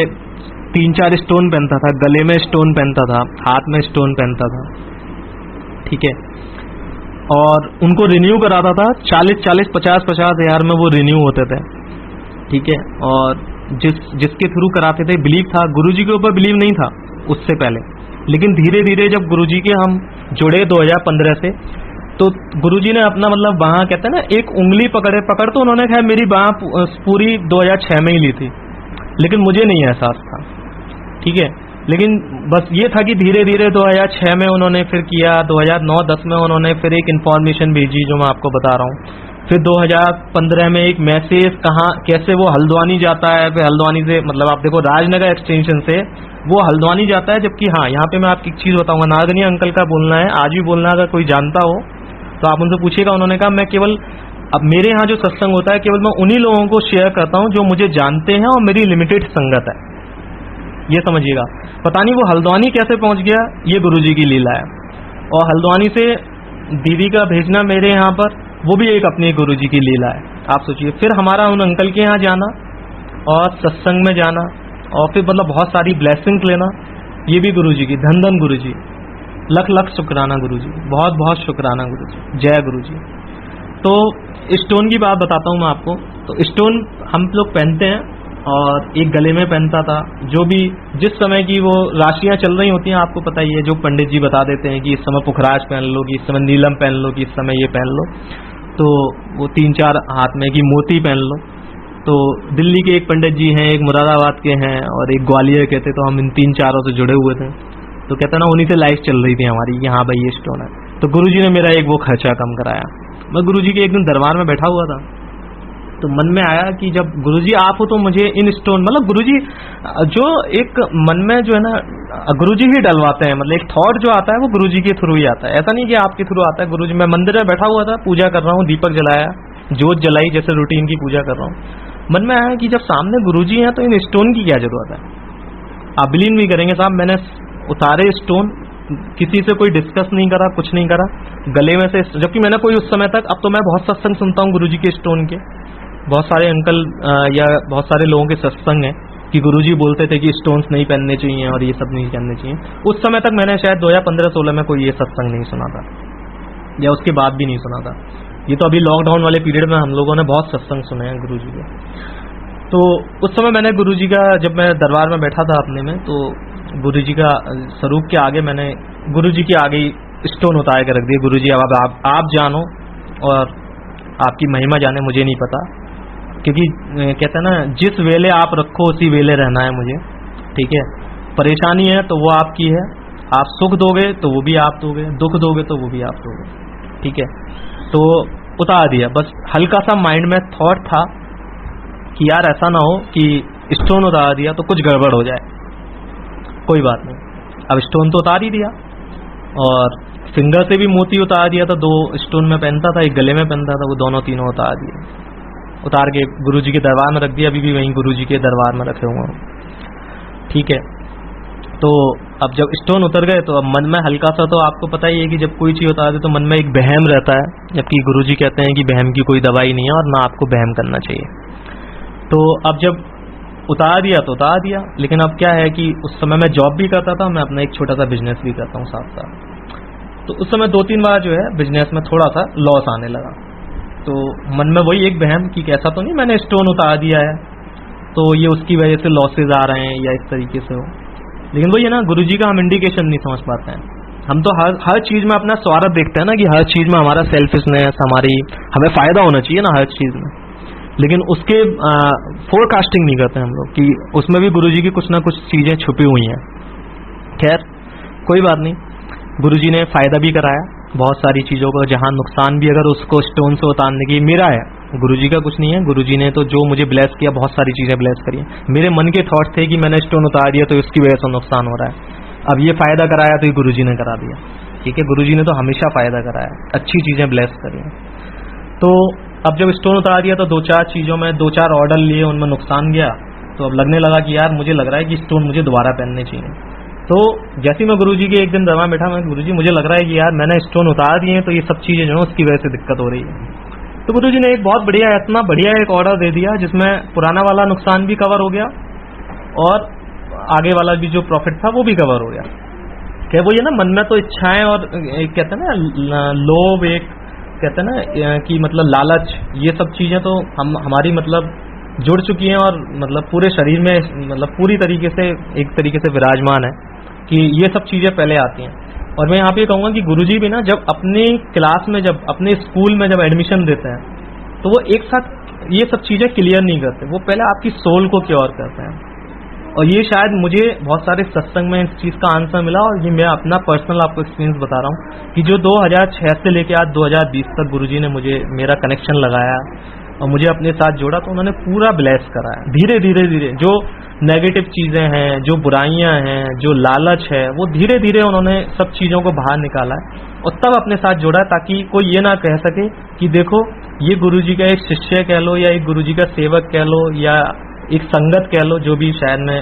3-4 स्टोन पहनता था, गले में स्टोन पहनता था, हाथ में स्टोन पहनता था, ठीक है, और उनको रिन्यू कराता था। 40-40, 50-50 हजार में वो रिन्यू होते थे, ठीक है। और जिसके थ्रू कराते थे, बिलीव था, गुरुजी के ऊपर बिलीव नहीं था उससे पहले, लेकिन धीरे धीरे जब गुरुजी के हम जुड़े 2015 से, तो गुरुजी ने अपना बाँह, कहते हैं ना, एक उंगली पकड़ तो उन्होंने खैर मेरी बाँह पूरी 2006 में ही ली थी, लेकिन मुझे नहीं एहसास था, ठीक है। लेकिन बस ये था कि धीरे धीरे 2006 में उन्होंने फिर किया, 2009-10 में उन्होंने फिर एक इन्फॉर्मेशन भेजी जो मैं आपको बता रहा हूँ। फिर 2015 में एक मैसेज, कहाँ कैसे वो हल्द्वानी जाता है, फिर हल्द्वानी से आप देखो राजनगर एक्सटेंशन से वो हल्द्वानी जाता है। जबकि हाँ, यहाँ पे मैं आपकी एक चीज बताऊंगा, नागनी अंकल का बोलना है, आज भी बोलना है, अगर कोई जानता हो तो आप उनसे पूछिएगा। उन्होंने कहा मैं केवल, अब मेरे यहाँ जो सत्संग होता है केवल मैं उन्हीं लोगों को शेयर करता हूँ जो मुझे जानते हैं और मेरी लिमिटेड संगत है, ये समझिएगा। पता नहीं वो हल्द्वानी कैसे पहुंच गया, ये गुरुजी की लीला है। और हल्द्वानी से दीदी का भेजना मेरे यहाँ पर, वो भी एक अपनी गुरुजी की लीला है। आप सोचिए, फिर हमारा उन अंकल के यहाँ जाना और सत्संग में जाना और फिर बहुत सारी ब्लेसिंग लेना, ये भी गुरुजी की, धन धन गुरुजी, लख लख शुक्राना गुरुजी, बहुत बहुत शुक्राना गुरुजी, जय गुरुजी। तो स्टोन की बात बताता हूँ मैं आपको। तो स्टोन हम लोग पहनते हैं और एक गले में पहनता था, जो भी जिस समय की वो राशियां चल रही होती हैं, आपको पता ही है, जो पंडित जी बता देते हैं कि इस समय पुखराज पहन लो, कि इस समय नीलम पहन लो, कि इस समय ये पहन लो, तो वो 3-4 हाथ में कि मोती पहन लो। तो दिल्ली के एक पंडित जी हैं, एक मुरादाबाद के हैं और एक ग्वालियर के थे, तो हम इन 3-4 से जुड़े हुए थे। तो कहते ना, उन्हीं से लाइफ चल रही थी हमारी, यहाँ भाई ये स्टोन है। तो गुरुजी ने मेरा एक वो खर्चा कम कराया। मैं गुरुजी के एक दिन दरबार में बैठा हुआ था, तो मन में आया कि जब गुरुजी आप हो तो मुझे इन स्टोन, गुरुजी जो एक मन में जो है ना, गुरुजी ही डलवाते हैं। एक थॉट जो आता है वो गुरुजी के थ्रू ही आता है, ऐसा नहीं कि आपके थ्रू आता है। गुरुजी, मैं मंदिर में बैठा हुआ था, पूजा कर रहा हूँ, दीपक जलाया, जोत जलाई, जैसे रूटीन की पूजा कर रहा हूँ। मन में आया कि जब सामने गुरुजी हैं तो इन स्टोन की क्या जरूरत है। आप बिलीव नहीं करेंगे साहब, मैंने उतारे स्टोन, किसी से कोई डिस्कस नहीं करा, कुछ नहीं करा, गले में से, जबकि मैंने कोई उस समय तक, अब तो मैं बहुत सत्संग सुनता हूँ गुरुजी के स्टोन के, बहुत सारे अंकल या बहुत सारे लोगों के सत्संग हैं कि गुरुजी बोलते थे कि स्टोन्स नहीं पहनने चाहिए और ये सब नहीं पहनने चाहिए। उस समय तक मैंने शायद 2015-16 में कोई ये सत्संग नहीं सुना था, या उसके बाद भी नहीं सुना था। ये तो अभी लॉकडाउन वाले पीरियड में हम लोगों ने बहुत सत्संग सुने हैं गुरुजी के। तो उस समय मैंने गुरुजी का, जब मैं दरबार में बैठा था अपने में, तो गुरुजी का स्वरूप के आगे मैंने गुरुजी के आगे स्टोन उतार के रख दिए। गुरुजी अब आप जानो और आपकी महिमा जाने, मुझे नहीं पता, क्योंकि कहते हैं ना, जिस वेले आप रखो उसी वेले रहना है मुझे, ठीक है। परेशानी है तो वो आपकी है, आप सुख दोगे तो वो भी आप दोगे, दुख दोगे तो वो भी आप दोगे, ठीक है। तो उतार दिया, बस हल्का सा माइंड में थॉट था कि यार ऐसा ना हो कि स्टोन उतार दिया तो कुछ गड़बड़ हो जाए। कोई बात नहीं, अब स्टोन तो उतार ही दिया, और फिंगर से भी मोती उतार दिया था। 2 स्टोन में पहनता था, एक गले में पहनता था, वो दोनों तीनों उतार दिए। उतार के गुरुजी के दरबार में रख दिया, अभी भी वहीं गुरुजी के दरबार में रखे हुए हैं, ठीक है। तो अब जब स्टोन उतर गए तो अब मन में हल्का सा, तो आपको पता ही है कि जब कोई चीज़ उतार दे तो मन में एक बहम रहता है, जबकि गुरुजी कहते हैं कि बहम की कोई दवाई नहीं है और ना आपको बहम करना चाहिए। तो अब जब उतार दिया तो उतार दिया, लेकिन अब क्या है कि उस समय मैं जॉब भी करता था, मैं अपना एक छोटा सा बिजनेस भी करता हूँ साथ साथ। तो उस समय 2-3 बार जो है बिजनेस में थोड़ा सा लॉस आने लगा। तो मन में वही एक बहम कि कैसा तो नहीं मैंने स्टोन उतार दिया है तो ये उसकी वजह से लॉसेज आ रहे हैं या इस तरीके से हो। लेकिन वही है ना, गुरुजी का हम इंडिकेशन नहीं समझ पाते हैं। हम तो हर चीज़ में अपना स्वार्थ देखते हैं ना, कि हर चीज़ में हमारा सेल्फिशनेस, हमें फ़ायदा होना चाहिए ना हर चीज़ में, लेकिन उसके फोरकास्टिंग नहीं करते हम लोग कि उसमें भी गुरुजी की कुछ ना कुछ चीज़ें छुपी हुई हैं। खैर कोई बात नहीं, गुरुजी ने फ़ायदा भी कराया बहुत सारी चीज़ों को, जहाँ नुकसान भी अगर उसको स्टोन से उतारने की मेरा है, गुरुजी का कुछ नहीं है। गुरुजी ने तो जो मुझे ब्लेस किया, बहुत सारी चीज़ें ब्लेस करी हैं। मेरे मन के थॉट थे कि मैंने स्टोन उतार दिया तो इसकी वजह से नुकसान हो रहा है, अब ये फ़ायदा कराया तो ये गुरुजी ने करा दिया, ठीक है। गुरुजी ने तो हमेशा फ़ायदा कराया, अच्छी चीज़ें ब्लेस करी हैं। तो अब जब स्टोन उतार दिया तो 2-4 चीज़ों में 2-4 ऑर्डर लिए, उनमें नुकसान गया। तो अब लगने लगा कि यार मुझे लग रहा है कि स्टोन मुझे दोबारा पहनने चाहिए। तो जैसे मैं गुरुजी के एक दिन दरबार बैठा, मैं गुरुजी मुझे लग रहा है कि यार मैंने स्टोन उतार दिए हैं तो ये सब चीज़ें जो है उसकी वजह से दिक्कत हो रही है। तो गुरुजी ने एक बहुत बढ़िया, इतना बढ़िया एक ऑर्डर दे दिया जिसमें पुराना वाला नुकसान भी कवर हो गया और आगे वाला भी जो प्रॉफिट था वो भी कवर हो गया। क्या वो ये ना, मन में तो इच्छाएं और एक कहते हैं ना लोभ, एक कहते हैं ना कि मतलब लालच, ये सब चीज़ें तो हमारी मतलब जुड़ चुकी हैं और मतलब पूरे शरीर में मतलब पूरी तरीके से एक तरीके से विराजमान है कि ये सब चीज़ें पहले आती हैं। और मैं यहाँ पे कहूँगा कि गुरुजी भी ना जब अपनी क्लास में, जब अपने स्कूल में जब एडमिशन देते हैं तो वो एक साथ ये सब चीज़ें क्लियर नहीं करते, वो पहले आपकी सोल को क्योर करते हैं। और ये शायद मुझे बहुत सारे सत्संग में इस चीज़ का आंसर मिला, और ये मैं अपना पर्सनल आपको एक्सपीरियंस बता रहा हूँ कि जो 2006 से लेकर आज 2020 तक गुरुजी ने मेरा कनेक्शन लगाया और मुझे अपने साथ जोड़ा, तो उन्होंने पूरा ब्लेस कराया। धीरे धीरे धीरे जो नेगेटिव चीज़ें हैं, जो बुराइयां हैं, जो लालच है, वो धीरे धीरे उन्होंने सब चीज़ों को बाहर निकाला है और तब अपने साथ जोड़ा, ताकि कोई ये ना कह सके कि देखो ये गुरुजी का एक शिष्य कह लो या एक गुरुजी का सेवक कह लो या एक संगत कह लो, जो भी, शायद मैं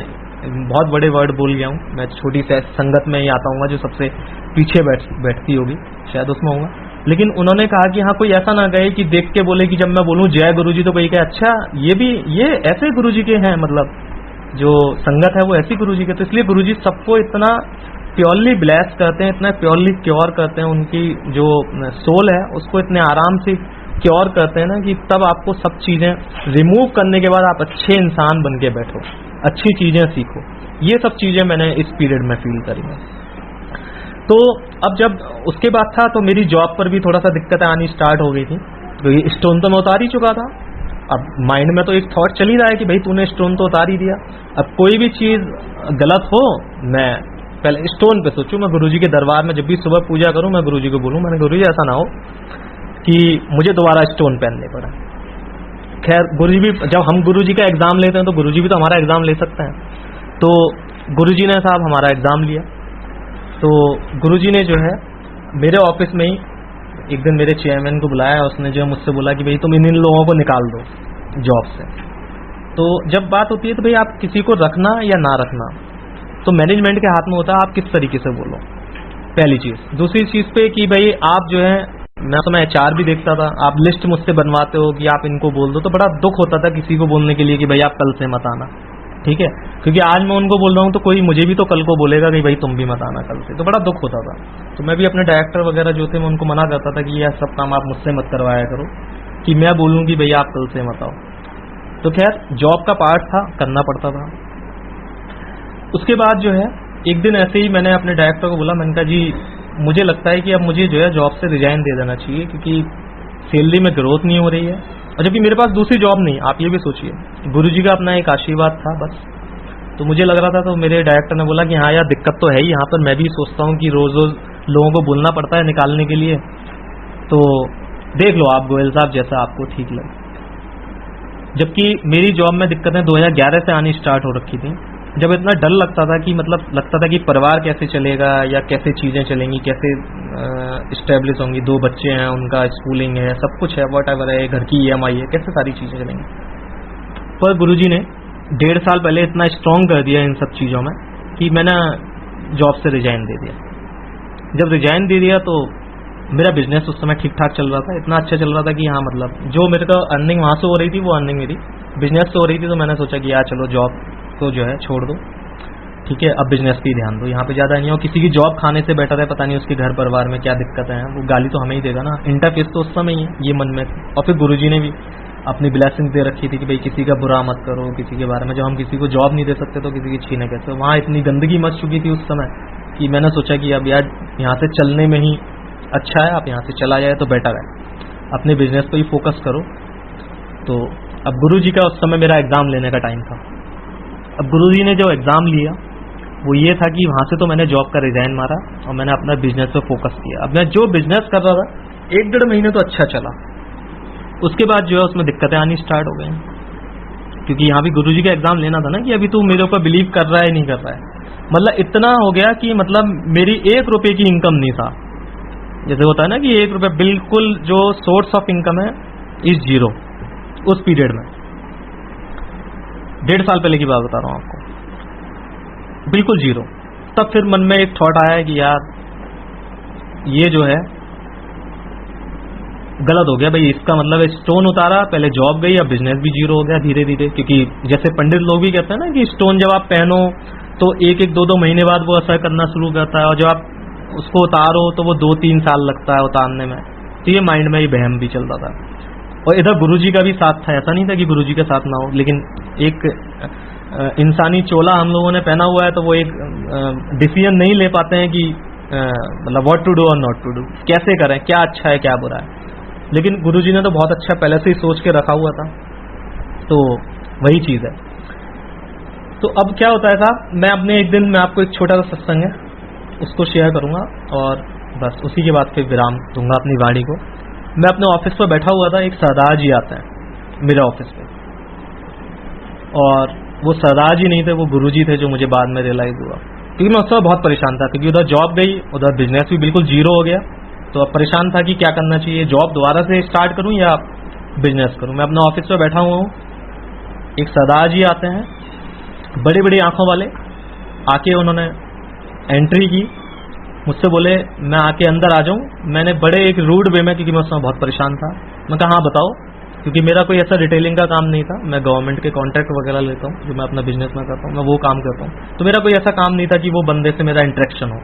बहुत बड़े वर्ड बोल गया हूँ, मैं छोटी सी संगत में ही आता हूँ जो सबसे पीछे बैठती होगी, शायद उसमें होगा। लेकिन उन्होंने कहा कि हाँ कोई ऐसा ना कहे कि देख के बोले कि जब मैं बोलूँ जय गुरुजी तो कोई कहे अच्छा ये ऐसे गुरुजी के हैं, मतलब जो संगत है वो ऐसी गुरुजी के। तो इसलिए गुरुजी सबको इतना प्योरली ब्लेस करते हैं, इतना प्योरली क्योर करते हैं, उनकी जो सोल है उसको इतने आराम से क्योर करते हैं ना कि तब आपको सब चीज़ें रिमूव करने के बाद आप अच्छे इंसान बन के बैठो, अच्छी चीज़ें सीखो। ये सब चीज़ें मैंने इस पीरियड में फील करी हैं। तो अब जब उसके बाद था तो मेरी जॉब पर भी थोड़ा सा दिक्कतें आनी स्टार्ट हो गई थी। तो ये स्टोन तो मैं उतार ही चुका था, अब माइंड में तो एक थॉट चल ही रहा है कि भाई तूने स्टोन तो उतार ही दिया, अब कोई भी चीज़ गलत हो मैं पहले स्टोन पे सोचूं। मैं गुरुजी के दरबार में जब भी सुबह पूजा करूं मैं गुरुजी को बोलूं, मैंने गुरुजी ऐसा ना हो कि मुझे दोबारा स्टोन पहनने पड़ा। खैर गुरुजी भी, जब हम गुरुजी का एग्ज़ाम लेते हैं तो गुरुजी भी तो हमारा एग्ज़ाम ले सकते हैं। तो गुरुजी ने साहब हमारा एग्ज़ाम लिया। तो गुरुजी ने जो है मेरे ऑफिस में ही एक दिन मेरे चेयरमैन को बुलाया, उसने जो मुझसे बोला कि भाई तुम इन लोगों को निकाल दो जॉब से। तो जब बात होती है तो भाई आप किसी को रखना या ना रखना तो मैनेजमेंट के हाथ में होता है, आप किस तरीके से बोलो, पहली चीज़। दूसरी चीज़ पे कि भाई आप जो है, मैं HR भी देखता था, आप लिस्ट मुझसे बनवाते हो कि आप इनको बोल दो, तो बड़ा दुख होता था किसी को बोलने के लिए कि भाई आप कल से मत आना, ठीक है। क्योंकि आज मैं उनको बोल रहा हूँ तो कोई मुझे भी तो कल को बोलेगा कि भाई तुम भी मत आना कल से, तो बड़ा दुख होता था। तो मैं भी अपने डायरेक्टर वगैरह जो थे मैं उनको मना करता था कि यह सब काम आप मुझसे मत करवाया करो कि मैं बोलूँ कि भैया आप कल से मत आओ। तो खैर जॉब का पार्ट था, करना पड़ता था। उसके बाद जो है एक दिन ऐसे ही मैंने अपने डायरेक्टर को बोला, मैंने कहा जी मुझे लगता है कि अब मुझे जो है जॉब से रिजाइन दे देना चाहिए, क्योंकि सैलरी में ग्रोथ नहीं हो रही है और जबकि मेरे पास दूसरी जॉब नहीं। आप ये भी सोचिए, गुरुजी का अपना एक आशीर्वाद था बस। तो मुझे लग रहा था, तो मेरे डायरेक्टर ने बोला कि हाँ यार दिक्कत तो है ही यहाँ पर, मैं भी सोचता हूँ कि रोज रोज लोगों को बोलना पड़ता है निकालने के लिए, तो देख लो आप गोयल साहब जैसा आपको ठीक लगे। जबकि मेरी जॉब में दिक्कतें 2011 से आनी स्टार्ट हो रखी थी, जब इतना डर लगता था कि मतलब लगता था कि परिवार कैसे चलेगा या कैसे चीज़ें चलेंगी, कैसे इस्टेब्लिश होंगी, 2 बच्चे हैं, उनका स्कूलिंग है, सब कुछ है, वॉटएवर है, घर की EMI है, कैसे सारी चीज़ें चलेंगी। पर गुरुजी ने 1.5 साल पहले इतना स्ट्रॉन्ग कर दिया इन सब चीज़ों में कि मैंने जॉब से रिजाइन दे दिया। जब रिजाइन दे दिया तो मेरा बिजनेस उस समय ठीक ठाक चल रहा था, इतना अच्छा चल रहा था कि हाँ मतलब जो मेरे को अर्निंग वहाँ से हो रही थी वो अर्निंग मेरी बिजनेस से हो रही थी। तो मैंने सोचा कि यार चलो जॉब को जो है छोड़ दो, ठीक है, अब बिजनेस पे ध्यान दो, यहाँ पे ज़्यादा नहीं हो। किसी की जॉब खाने से बेटर है, पता नहीं उसके घर परिवार में क्या दिक्कतें हैं, वो गाली तो हमें ही देगा ना। इंटरफेस तो उस समय ही है, ये मन में थी। और फिर गुरुजी ने भी अपनी ब्लेसिंग दे रखी थी कि भाई किसी का बुरा मत करो, किसी के बारे में। जब हम किसी को जॉब नहीं दे सकते तो किसी की छीने कैसे। वहाँ इतनी गंदगी मच चुकी थी उस समय कि मैंने सोचा कि अब यार यहाँ से चलने में ही अच्छा है, आप यहाँ से चला जाए तो बेटर है, अपने बिजनेस पर ही फोकस करो। तो अब गुरुजी का उस समय मेरा एग्ज़ाम लेने का टाइम था। अब गुरुजी ने जो एग्ज़ाम लिया वो ये था कि वहाँ से तो मैंने जॉब का रिजाइन मारा और मैंने अपना बिजनेस पे फोकस किया। अब मैं जो बिजनेस कर रहा था 1-1.5 महीने तो अच्छा चला, उसके बाद जो है उसमें दिक्कतें आनी स्टार्ट हो गई, क्योंकि यहाँ भी गुरुजी का एग्ज़ाम लेना था ना कि अभी तू मेरे ऊपर बिलीव कर रहा है नहीं कर रहा है। मतलब इतना हो गया कि मतलब मेरी 1 रुपये की इनकम नहीं था। जैसे होता है ना कि 1 रुपये बिल्कुल जो सोर्स ऑफ इनकम है इज 0 उस पीरियड में। 1.5 साल पहले की बात बता रहा हूँ आपको, बिल्कुल 0। तब फिर मन में एक थॉट आया कि यार ये जो है गलत हो गया भाई, इसका मतलब स्टोन उतारा, पहले जॉब गई, अब बिजनेस भी 0 हो गया धीरे धीरे। क्योंकि जैसे पंडित लोग भी कहते हैं ना कि स्टोन जब आप पहनो तो 1-1, 2-2 महीने बाद वो असर करना शुरू करता है, और जब आप उसको उतारो तो वो 2-3 साल लगता है उतारने में। तो ये माइंड में ही वहम भी चलता था। और इधर गुरुजी का भी साथ था, ऐसा नहीं था कि गुरुजी का साथ ना हो, लेकिन एक इंसानी चोला हम लोगों ने पहना हुआ है तो वो एक डिसीजन नहीं ले पाते हैं कि मतलब व्हाट टू डू और नॉट टू डू, कैसे करें, क्या अच्छा है क्या बुरा है। लेकिन गुरुजी ने तो बहुत अच्छा पहले से ही सोच के रखा हुआ था, तो वही चीज़ है। तो अब क्या होता है साहब, मैं अपने एक दिन में आपको एक छोटा सा सत्संग है उसको शेयर करूंगा और बस उसी के बाद फिर विराम दूंगा अपनी वाणी को। मैं अपने ऑफिस पर बैठा हुआ था, एक सरदार जी आते हैं मेरे ऑफिस पे, और वो सरदार जी नहीं थे, वो गुरुजी थे, जो मुझे बाद में रियलाइज हुआ। क्योंकि मैं उस समय बहुत परेशान था, क्योंकि उधर जॉब गई, उधर बिजनेस भी बिल्कुल 0 हो गया। तो अब परेशान था कि क्या करना चाहिए, जॉब दोबारा से स्टार्ट करूं या बिजनेस करूं। मैं अपने ऑफिस पे बैठा हुआ हूँ, एक सरदार जी आते हैं, बड़ी बड़ी आंखों वाले, आके उन्होंने एंट्री की, मुझसे बोले मैं आके अंदर आ जाऊं। मैंने बड़े एक रूड वे में, क्योंकि मैं उस समय बहुत परेशान था, मैं कहा हाँ बताओ, क्योंकि मेरा कोई ऐसा रिटेलिंग का काम नहीं था, मैं गवर्नमेंट के कॉन्ट्रैक्ट वगैरह लेता हूँ, जो मैं अपना बिजनेस में करता हूँ, मैं वो काम करता हूँ। तो मेरा कोई ऐसा काम नहीं था कि वो बंदे से मेरा इंटरेक्शन हो।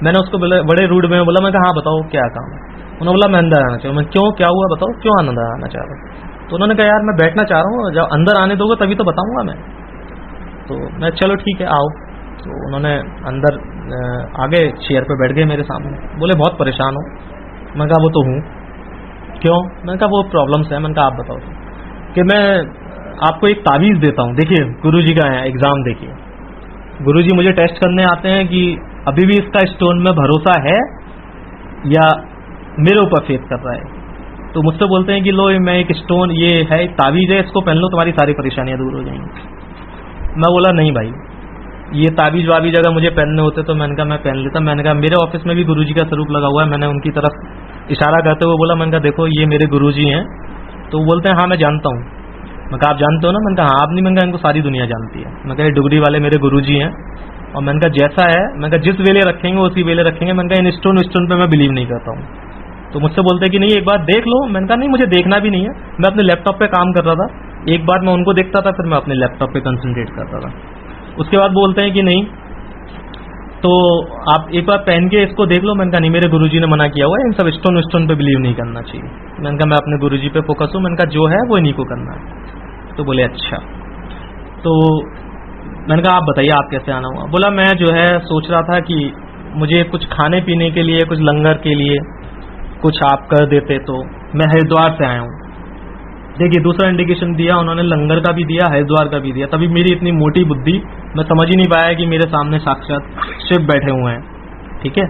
मैंने उसको बड़े रूड में बोला, मैं कहा हाँ बताओ क्या काम है। उन्होंने बोला मैं अंदर आना चाहूँ। मैं क्यों, क्या हुआ बताओ, क्यों अंदर आना चाह रहा हूँ। तो उन्होंने कहा यार मैं बैठना चाह रहा हूँ, जब अंदर आने दोगे तभी तो बताऊँगा मैं। तो मैं चलो ठीक है आओ। तो उन्होंने अंदर आगे चेयर पे बैठ गए मेरे सामने, बोले बहुत परेशान हो। मैं कहा वो तो हूँ, क्यों। मैंने कहा वो प्रॉब्लम्स है। मैंने कहा आप बताओ। कि मैं आपको एक तावीज़ देता हूँ, देखिए गुरुजी का है एग्ज़ाम, देखिए गुरुजी मुझे टेस्ट करने आते हैं कि अभी भी इसका स्टोन में भरोसा है या मेरे ऊपर फेथ कर रहा है। तो मुझसे बोलते हैं कि लो मैं एक स्टोन, ये है तावीज़ है, इसको पहन लो तुम्हारी सारी परेशानियाँ दूर हो जाएंगी। मैं बोला नहीं भाई, ये तावीज़ वावीज़ अगर मुझे पहनने होते तो मैंने कहा मैं पहन लेता। मैंने कहा मेरे ऑफिस में भी गुरुजी का स्वरूप लगा हुआ है। मैंने उनकी तरफ इशारा करते हुए बोला, मैंने कहा देखो ये मेरे गुरुजी हैं। तो वो बोलते हैं हाँ मैं जानता हूँ। मैं कहा आप जानते हो ना। मैंने कहा हाँ, आप नहीं। मैंने कहा इनको सारी दुनिया जानती है। मैं कहा ये डुगरी वाले मेरे गुरुजी हैं, और मैंने कहा जैसा है, मैंने कहा जिस वेले रखेंगे उसी वेले रखेंगे। मैंने कहा इन स्टोन पे मैं बिलीव नहीं करता हूँ। तो मुझसे बोलते हैं कि नहीं एक बार देख लो। मैंने कहा नहीं मुझे देखना भी नहीं है, मैं अपने लैपटॉप पे काम कर रहा था। एक बार मैं उनको देखता था, फिर मैं अपने लैपटॉप पे कंसंट्रेट करता था। उसके बाद बोलते हैं कि नहीं तो आप एक बार पहन के इसको देख लो। मैंने कहा नहीं, मेरे गुरुजी ने मना किया हुआ है, इन सब स्टोन पे बिलीव नहीं करना चाहिए। मैंने कहा मैं अपने गुरुजी पे फोकस हूँ। मैंने कहा जो है वो इन्हीं को करना है। तो बोले अच्छा। तो मैंने कहा आप बताइए आप कैसे आना हुआ। बोला मैं जो है सोच रहा था कि मुझे कुछ खाने पीने के लिए, कुछ लंगर के लिए कुछ आप कर देते, तो मैं हरिद्वार से आया हूँ। देखिए दूसरा इंडिकेशन दिया उन्होंने, लंगर का भी दिया, हरिद्वार का भी दिया। तभी मेरी इतनी मोटी बुद्धि, मैं समझ ही नहीं पाया कि मेरे सामने साक्षात शिव बैठे हुए हैं। ठीक है,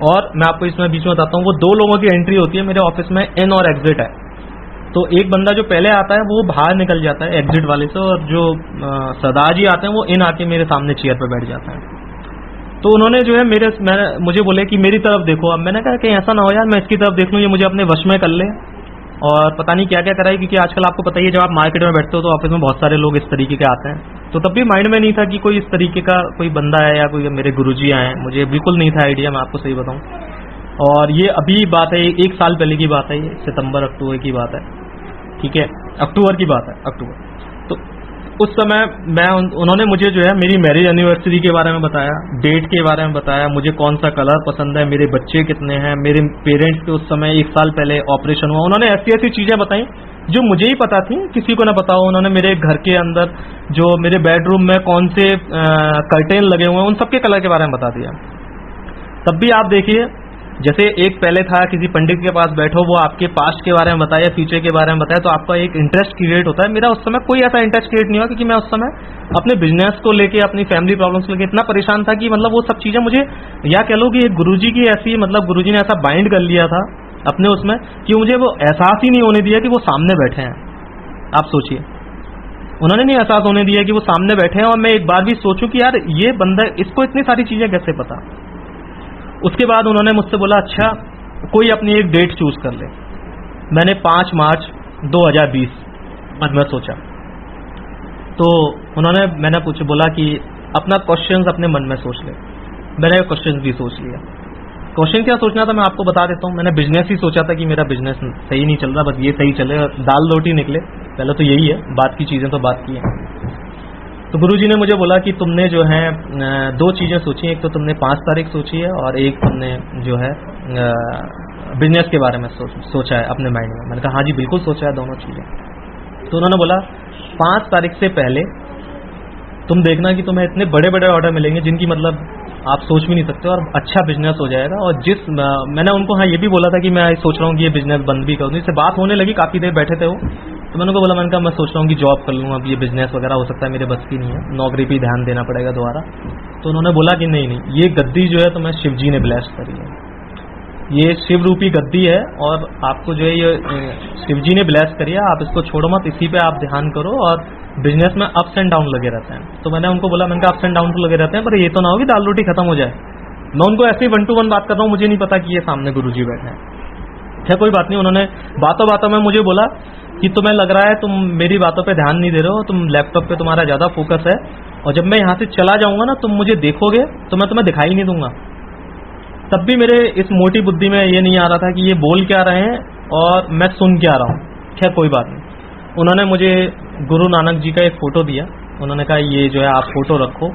और मैं आपको इसमें बीच में बताता हूँ, वो 2 लोगों की एंट्री होती है मेरे ऑफिस में, इन और एग्जिट है। तो एक बंदा जो पहले आता है वो बाहर निकल जाता है एग्जिट वाले से, और जो सरदार जी आते हैं वो इन आके मेरे सामने चेयर पर बैठ जाता है। तो उन्होंने जो है मुझे बोले कि मेरी तरफ देखो। अब मैंने कहा कि ऐसा ना हो यार, मैं इसकी तरफ देख लूँ, ये मुझे अपने वश में कर ले, और पता नहीं क्या क्या कराई। क्योंकि आजकल आपको पता ही है, जब आप मार्केट में बैठते हो तो ऑफिस में बहुत सारे लोग इस तरीके के आते हैं। तो तब भी माइंड में नहीं था कि कोई इस तरीके का कोई बंदा है या कोई मेरे गुरुजी आए हैं, मुझे बिल्कुल नहीं था आइडिया, मैं आपको सही बताऊं। और ये अभी बात है, 1 साल पहले की बात है, ये सितंबर अक्टूबर की बात है। ठीक है, अक्टूबर की बात है, अक्टूबर। तो उस समय उन्होंने मुझे जो है मेरी मैरिज एनिवर्सरी के बारे में बताया, डेट के बारे में बताया, मुझे कौन सा कलर पसंद है, मेरे बच्चे कितने हैं, मेरे पेरेंट्स के उस समय 1 साल पहले ऑपरेशन हुआ। उन्होंने ऐसी ऐसी चीजें बताई जो मुझे ही पता थी, किसी को ना पता हो। उन्होंने मेरे घर के अंदर जो मेरे बेडरूम में कौन से कर्टेन लगे हुए हैं उन सबके कलर के बारे में बता दिया। तब भी आप देखिए, जैसे एक पहले था किसी पंडित के पास बैठो, वो आपके पास्ट के बारे में बताया, फ्यूचर के बारे में बताया, तो आपका एक इंटरेस्ट क्रिएट होता है। मेरा उस समय कोई ऐसा इंटरेस्ट क्रिएट नहीं हुआ, क्योंकि मैं उस समय अपने बिजनेस को लेके, अपनी फैमिली प्रॉब्लम्स को लेके इतना परेशान था कि मतलब वो सब चीजें मुझे, या कह लो कि गुरुजी की ऐसी, मतलब गुरुजी ने ऐसा बाइंड कर लिया था अपने उसमें कि मुझे वो एहसास ही नहीं होने दिया कि वो सामने बैठे हैं। आप सोचिए, उन्होंने नहीं एहसास होने दिया कि वो सामने बैठे हैं, और मैं एक बार भी सोचूं कि यार ये बंदा, इसको इतनी सारी चीजें कैसे पता। उसके बाद उन्होंने मुझसे बोला, अच्छा कोई अपनी एक डेट चूज कर ले। मैंने 5 मार्च 2020 आज मैं सोचा। तो मैंने बोला कि अपना क्वेश्चंस अपने मन में सोच ले। मैंने क्वेश्चंस भी सोच लिया। क्वेश्चन क्या सोचना था मैं आपको बता देता हूँ। मैंने बिजनेस ही सोचा था कि मेरा बिजनेस सही नहीं चल रहा, बस ये सही चले, दाल रोटी निकले। पहले तो यही है, बात की चीजें तो बात की है। तो गुरुजी ने मुझे बोला कि तुमने जो है 2 चीजें सोची, एक तो तुमने 5 तारीख सोची है, और एक तुमने जो है बिजनेस के बारे में सोचा है अपने माइंड में। मैंने कहा हाँ जी बिल्कुल सोचा है दोनों चीजें। तो उन्होंने बोला 5 तारीख से पहले तुम देखना कि तुम्हें इतने बड़े बड़े ऑर्डर मिलेंगे जिनकी मतलब आप सोच भी नहीं सकते, और अच्छा बिजनेस हो जाएगा। और मैंने उनको हाँ ये भी बोला था कि मैं सोच रहा हूँ कि ये बिजनेस बंद भी कर दूँ। इससे बात होने लगी, काफी देर बैठे थे वो, तो मैंने उनको बोला, मैंने कहा मैं सोच रहा हूँ कि जॉब कर लूँ, अब ये बिजनेस वगैरह हो सकता है मेरे बस की नहीं है, नौकरी पे ध्यान देना पड़ेगा दोबारा। तो उन्होंने बोला कि नहीं नहीं, ये गद्दी जो है तुम्हें शिव जी ने ब्लेस करी है, ये शिव रूपी गद्दी है, और आपको जो है ये शिव जी ने ब्लेस करी है, आप इसको छोड़ो मत, इसी पे आप ध्यान करो। और बिजनेस में अप्स एंड डाउन लगे रहते हैं। तो मैंने उनको बोला, मैंने कहा अप्स एंड डाउन तो लगे रहते हैं, पर ये तो ना हो कि दाल रोटी खत्म हो जाए। मैं उनको ऐसे ही 1 to 1 बात कर रहा हूँ, मुझे नहीं पता कि ये सामने गुरुजी बैठे हैं। क्या कोई बात नहीं, उन्होंने बातों बातों में मुझे बोला कि तुम्हें लग रहा है तुम मेरी बातों पे ध्यान नहीं दे रहे हो, तुम लैपटॉप पे तुम्हारा ज्यादा फोकस है, और जब मैं यहाँ से चला जाऊंगा ना, तुम मुझे देखोगे तो मैं तुम्हें दिखाई नहीं दूंगा। तब भी मेरे इस मोटी बुद्धि में ये नहीं आ रहा था कि ये बोल क्या रहे हैं और मैं सुन क्या रहा हूँ। खैर कोई बात नहीं, उन्होंने मुझे गुरु नानक जी का एक फोटो दिया। उन्होंने कहा ये जो है आप फोटो रखो,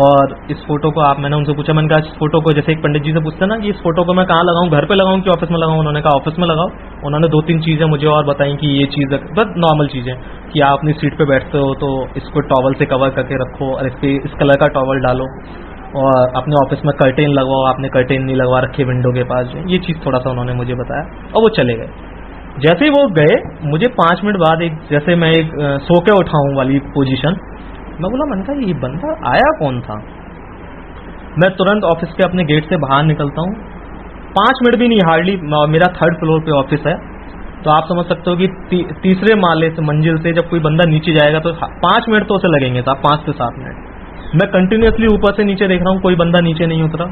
और इस फोटो को आप, मैंने उनसे पूछा, मैंने कहा इस फोटो को, जैसे एक पंडित जी से पूछते ना कि इस फोटो को मैं कहाँ लगाऊं, घर पे लगाऊं कि ऑफिस में लगाऊं। उन्होंने कहा ऑफिस में लगाओ। उन्होंने 2-3 चीजें मुझे और बताई कि ये चीज बस नॉर्मल चीजें, कि आप अपनी सीट पे बैठते हो तो इसको टॉवल से कवर करके रखो, और इस कलर का टॉवल डालो, और अपने ऑफिस में कर्टेन लगवाओ, आपने कर्टेन नहीं लगवा रखे विंडो के पास। ये चीज थोड़ा सा उन्होंने मुझे बताया, और वो चले गए। जैसे ही वो गए, मुझे 5 मिनट बाद जैसे मैं एक सो के उठाऊं वाली पोजीशन, मैं बोला, मैंने कहा ये बंदा आया कौन था। मैं तुरंत ऑफिस के अपने गेट से बाहर निकलता हूँ, 5 मिनट भी नहीं, हार्डली। मेरा 3rd फ्लोर पे ऑफिस है, तो आप समझ सकते हो कि तीसरे माले से, मंजिल से जब कोई बंदा नीचे जाएगा तो 5 मिनट तो उसे लगेंगे, तो 5 से 7 मिनट। मैं कंटिन्यूअसली ऊपर से नीचे देख रहा हूँ, कोई बंदा नीचे नहीं उतरा।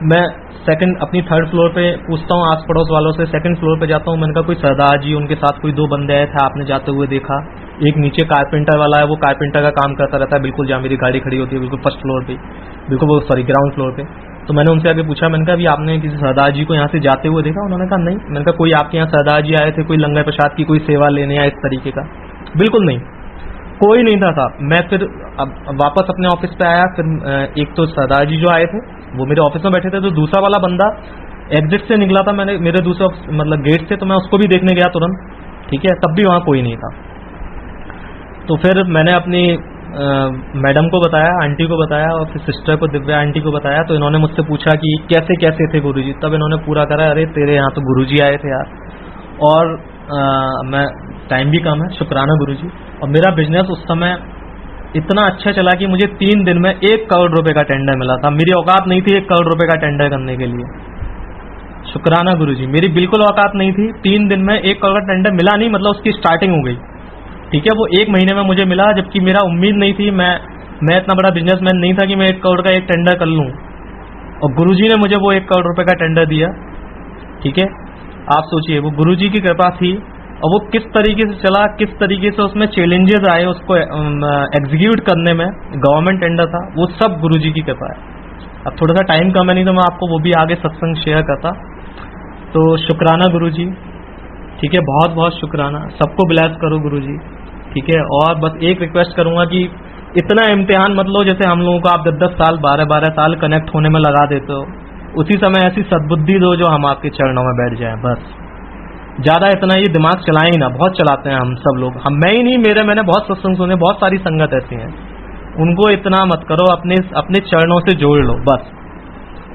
मैं अपनी 3rd फ्लोर पे पूछता हूँ आस पड़ोस वालों से, 2nd फ्लोर पे जाता हूँ। मैंने कहा कोई सरदार जी, उनके साथ कोई 2 बंदे आए थे, आपने जाते हुए देखा। एक नीचे कारपेंटर वाला है, वो कारपेंटर का काम करता रहता है, बिल्कुल जहाँ मेरी गाड़ी खड़ी होती है, बिल्कुल 1st फ्लोर पे, बिल्कुल वो ग्राउंड फ्लोर पे। तो मैंने उनसे आगे पूछा, मैंने कहा अभी आपने किसी सरदार जी को यहाँ से जाते हुए देखा। उन्होंने कहा नहीं। मैंने कहा कोई आपके यहाँ सरदार जी आए थे, कोई लंगर प्रसाद की कोई सेवा लेने या इस तरीके का? बिल्कुल नहीं, कोई नहीं था साहब। मैं फिर अब वापस अपने ऑफिस पे आया। फिर एक तो सरदार जी जो आए थे वो मेरे ऑफिस में बैठे थे, तो दूसरा वाला बंदा एग्जिट से निकला था, मैंने मेरे दूसरे मतलब गेट से, तो मैं उसको भी देखने गया तुरंत। ठीक है, तब भी वहां कोई नहीं था। तो फिर मैंने अपनी मैडम को बताया, आंटी को बताया, और फिर सिस्टर को, दिव्या आंटी को बताया। तो इन्होंने मुझसे पूछा कि कैसे कैसे थे गुरुजी। तब इन्होंने पूरा करा, अरे तेरे यहाँ तो गुरुजी आए थे यार। और मैं टाइम भी कम है, शुक्राना गुरुजी। और मेरा बिजनेस उस समय इतना अच्छा चला कि मुझे 3 दिन में 1 करोड़ रुपए का टेंडर मिला था। मेरी औकात नहीं थी 1 करोड़ रुपए का टेंडर करने के लिए। शुक्राना गुरुजी, मेरी बिल्कुल औकात नहीं थी। 3 दिन में 1 करोड़ का टेंडर मिला नहीं, मतलब उसकी स्टार्टिंग हो गई। ठीक है, वो 1 महीने में मुझे मिला, जबकि मेरा उम्मीद नहीं थी। मैं इतना बड़ा बिजनेसमैन नहीं था कि मैं 1 करोड़ का एक टेंडर कर लूं, और गुरुजी ने मुझे वो 1 करोड़ रुपए का टेंडर दिया। ठीक है, आप सोचिए, वो गुरुजी की कृपा थी। और वो किस तरीके से चला, किस तरीके से उसमें चैलेंजेस आए उसको एग्जीक्यूट करने में, गवर्नमेंट टेंडर था, वो सब गुरुजी की कृपा है। अब थोड़ा सा टाइम कम है, नहीं तो मैं आपको वो भी आगे सत्संग शेयर करता। तो शुक्राना गुरुजी, ठीक है, बहुत बहुत शुक्राना। सबको ब्लेस करो गुरुजी। ठीक है, और बस एक रिक्वेस्ट करूंगा कि इतना इम्तिहान मत लो जैसे हम लोगों को आप 10-10 साल 12-12 साल कनेक्ट होने में लगा देते हो। उसी समय ऐसी सद्बुद्धि दो जो हम आपके चरणों में बैठ जाएं। बस ज्यादा इतना ये दिमाग चलाएं ही ना, बहुत चलाते हैं हम सब लोग। मैं ही नहीं, मैंने बहुत सत्संग सुने, बहुत सारी संगत ऐसी हैं। उनको इतना मत करो, अपने चरणों से जोड़ लो बस।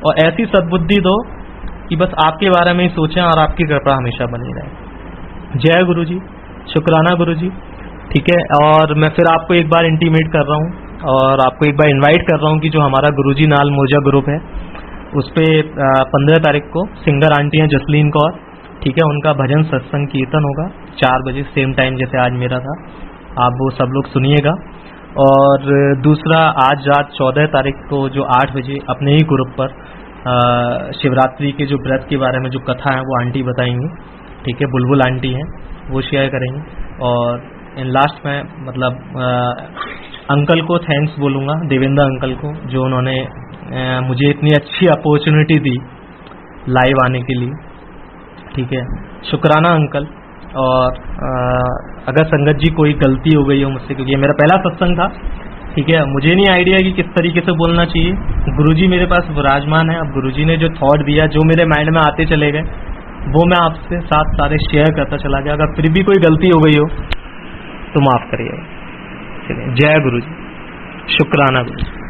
और ऐसी सद्बुद्धि दो कि बस आपके बारे में ही सोचें और आपकी कृपा हमेशा बनी रहे। जय गुरुजी, शुक्राना गुरुजी। ठीक है, और मैं फिर आपको एक बार इंटीमेट कर रहा हूँ और आपको एक बार इनवाइट कर रहा हूँ कि जो हमारा गुरुजी नाल मोजा ग्रुप है, उस पे 15 तारीख को सिंगर आंटी हैं जसलीन कौर, ठीक है, उनका भजन सत्संग कीर्तन होगा 4 बजे, सेम टाइम जैसे आज मेरा था। आप वो सब लोग सुनिएगा। और दूसरा, आज रात 14 तारीख को जो 8 बजे अपने ही ग्रुप पर शिवरात्रि के जो व्रत के बारे में जो कथा है वो आंटी बताएंगी। ठीक है, बुलबुल आंटी हैं, वो शेयर करेंगी। और इन लास्ट में मतलब अंकल को थैंक्स बोलूँगा, देवेंद्र अंकल को, जो उन्होंने मुझे इतनी अच्छी अपॉर्चुनिटी दी लाइव आने के लिए। ठीक है, शुक्राना अंकल। और अगर संगत जी कोई गलती हो गई हो मुझसे, क्योंकि ये मेरा पहला सत्संग था, ठीक है, मुझे नहीं आइडिया कि किस तरीके से बोलना चाहिए। गुरुजी मेरे पास विराजमान है, अब गुरुजी ने जो थॉट दिया, जो मेरे माइंड में आते चले गए, वो मैं आपसे साथ सारे शेयर करता चला गया। अगर फिर भी कोई गलती हो गई हो तो माफ करिएगा। चलिए, जय गुरुजी, शुक्राना गुरुजी।